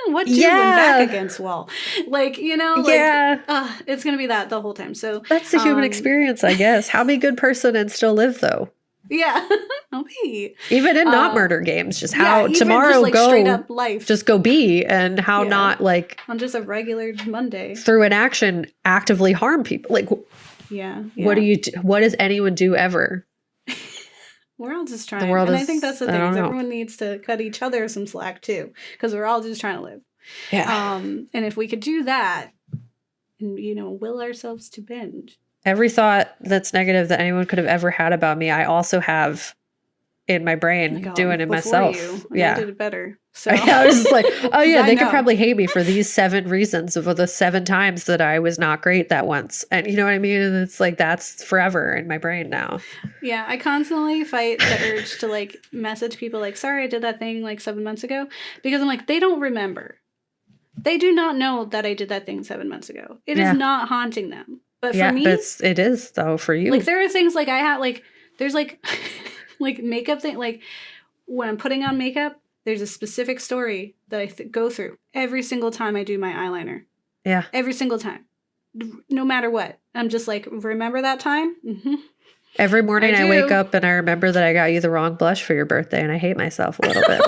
what do when back against wall? Like, it's going to be that the whole time. So that's the human experience, I guess. How be a good person and still live, though. Yeah, I'll be. Even in not murder games, just how tomorrow just, go straight up life. Just go be, and how not like on just a regular Monday through an action actively harm people. Like, what do you do? What does anyone do ever? We're all just trying, and I think that's the thing. Is everyone needs to cut each other some slack too, because we're all just trying to live. Yeah. And if we could do that, and will ourselves to bend. Every thought that's negative that anyone could have ever had about me, I also have in my brain doing it myself. I did it better. So I was just like, oh yeah, they could probably hate me for these 7 reasons of the 7 times that I was not great that once. And you know what I mean? And it's like, that's forever in my brain now. Yeah. I constantly fight the urge to like message people like, sorry, I did that thing like 7 months ago, because I'm like, they don't remember. They do not know that I did that thing 7 months ago. It is not haunting them. But for me, it is though for you. Like there are things like I have like there's like like makeup thing, like when I'm putting on makeup, there's a specific story that I go through every single time I do my eyeliner. Yeah, every single time, no matter what. I'm just like, remember that time? Mm-hmm. Every morning I wake up and I remember that I got you the wrong blush for your birthday, and I hate myself a little bit.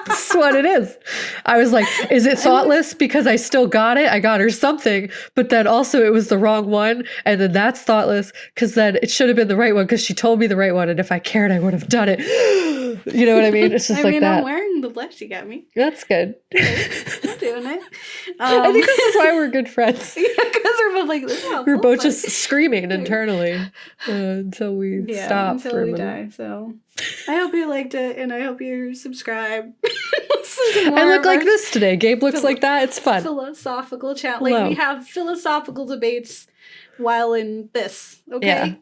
It's what it is. I was like, is it thoughtless because I still got it? I got her something, but then also it was the wrong one. And then that's thoughtless because then it should have been the right one because she told me the right one. And if I cared, I would have done it. You know what I mean? It's just that. I'm wearing the blush you got me. That's good. I'm doing it. I think this is why we're good friends. Yeah, because we're both like, this is we're both just screaming internally until we stop. Until we die. So I hope you liked it, and I hope you subscribe. I look like this today. Gabe looks like that. It's fun. Philosophical chat. Like we have philosophical debates while in this. Okay.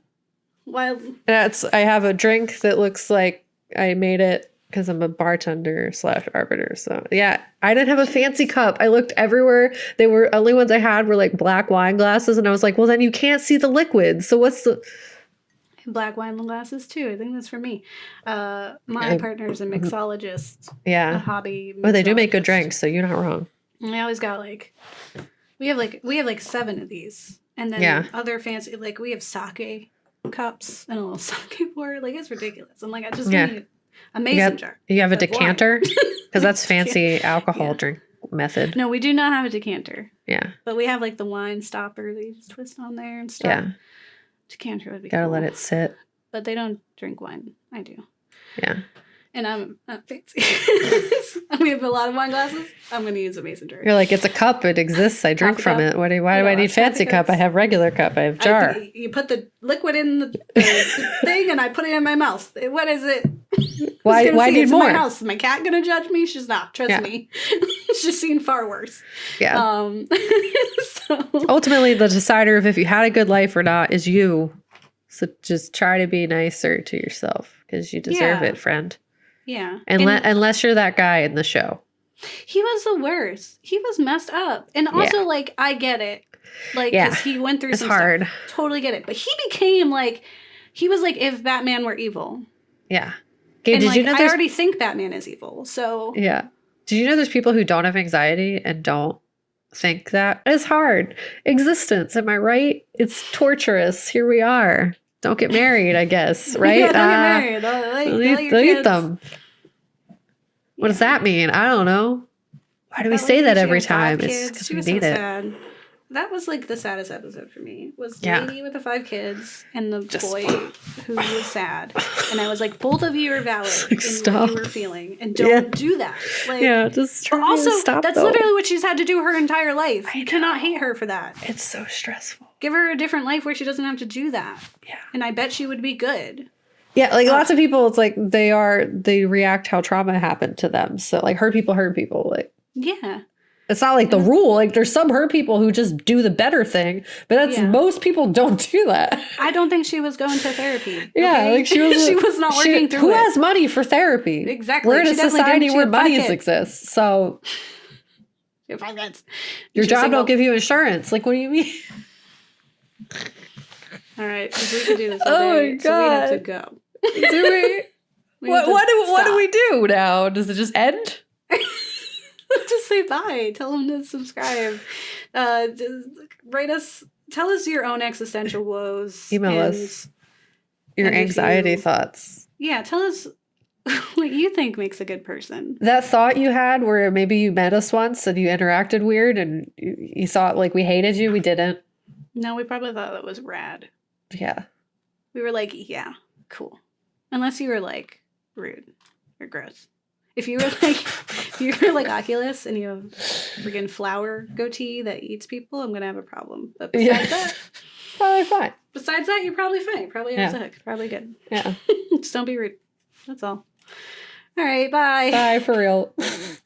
Yeah. I have a drink that looks like I made it because I'm a bartender / arbiter. So yeah, I didn't have a fancy cup. I looked everywhere. They were only ones I had were like black wine glasses, and I was like, well, then you can't see the liquid. So what's the Black wine glasses too. I think that's for me. My partner's a mixologist. Yeah. A hobby. Oh, they do make good mixologist. drinks, so you're not wrong. And I always got like, we have like 7 of these, and then other fancy like we have sake cups and a little sake pour. Like it's ridiculous. I'm like, I just need a mason jar. You have a of wine. decanter because that's fancy alcohol drink method. No, we do not have a decanter. Yeah. But we have like the wine stopper that you just twist on there and stuff. Yeah. Decanter would be Gotta cool. let it sit. But they don't drink wine. I do. Yeah. And I'm not fancy. We have a lot of wine glasses. I'm going to use a mason jar. You're like, it's a cup. It exists. I drink Coffee from cup. it. Why do I need fancy cup? I have regular cup. I have jar. You put the liquid in the thing, and I put it in my mouth. What is it? Why need it's more? In my house. Is my cat going to judge me? She's not. Trust me. She's seen far worse. Yeah. So. Ultimately, the decider of if you had a good life or not is you. So just try to be nicer to yourself because you deserve it, friend. Yeah. Unless you're that guy in the show. He was the worst. He was messed up. And also, like, I get it. Like, because he went through some hard. stuff. Totally get it. But he became, like, he was like if Batman were evil. Yeah. Gabe, and, did like, you know I already think Batman is evil, so. Yeah. Did you know there's people who don't have anxiety and don't think that? It's hard. Existence, am I right? It's torturous. Here we are. Don't get married, I guess, right? Yeah, don't get married. They'll eat them. What does that mean? I don't know. Why do we say that every time? It's because we need it. Sad. That was like the saddest episode for me. Was the lady with the 5 kids and the boy who was sad. And I was like, both of you are valid in what you were feeling, and don't do that. Like, just try also, to stop. That's literally what she's had to do her entire life. You cannot hate her for that. It's so stressful. Give her a different life where she doesn't have to do that. Yeah, and I bet she would be good. Yeah, like lots of people, it's like they react how trauma happened to them. So like hurt people. Like it's not like the rule. Like there's some hurt people who just do the better thing, but that's most people don't do that. I don't think she was going to therapy. Yeah, like she was. She was not working through Who it. has money for therapy? Exactly. We're in a society where money exists. So you have 5 kids. Your job don't give you insurance. Like, what do you mean? All right, because we could do this all day, so we have to go. Do we? What do we do now? Does it just end? Just say bye. Tell them to subscribe. Just write us. Tell us your own existential woes. Email us your anxiety thoughts. Yeah, tell us what you think makes a good person. That thought you had where maybe you met us once and you interacted weird and you thought like we hated you. We didn't. No, we probably thought that was rad. Yeah. We were like, yeah, cool. Unless you were like rude or gross. If you were like Oculus and you have freaking flower goatee that eats people, I'm gonna have a problem. But besides that, probably fine. Besides that, you're probably fine. Probably have a hook. Probably good. Yeah. Just don't be rude. That's all. All right. Bye. Bye for real.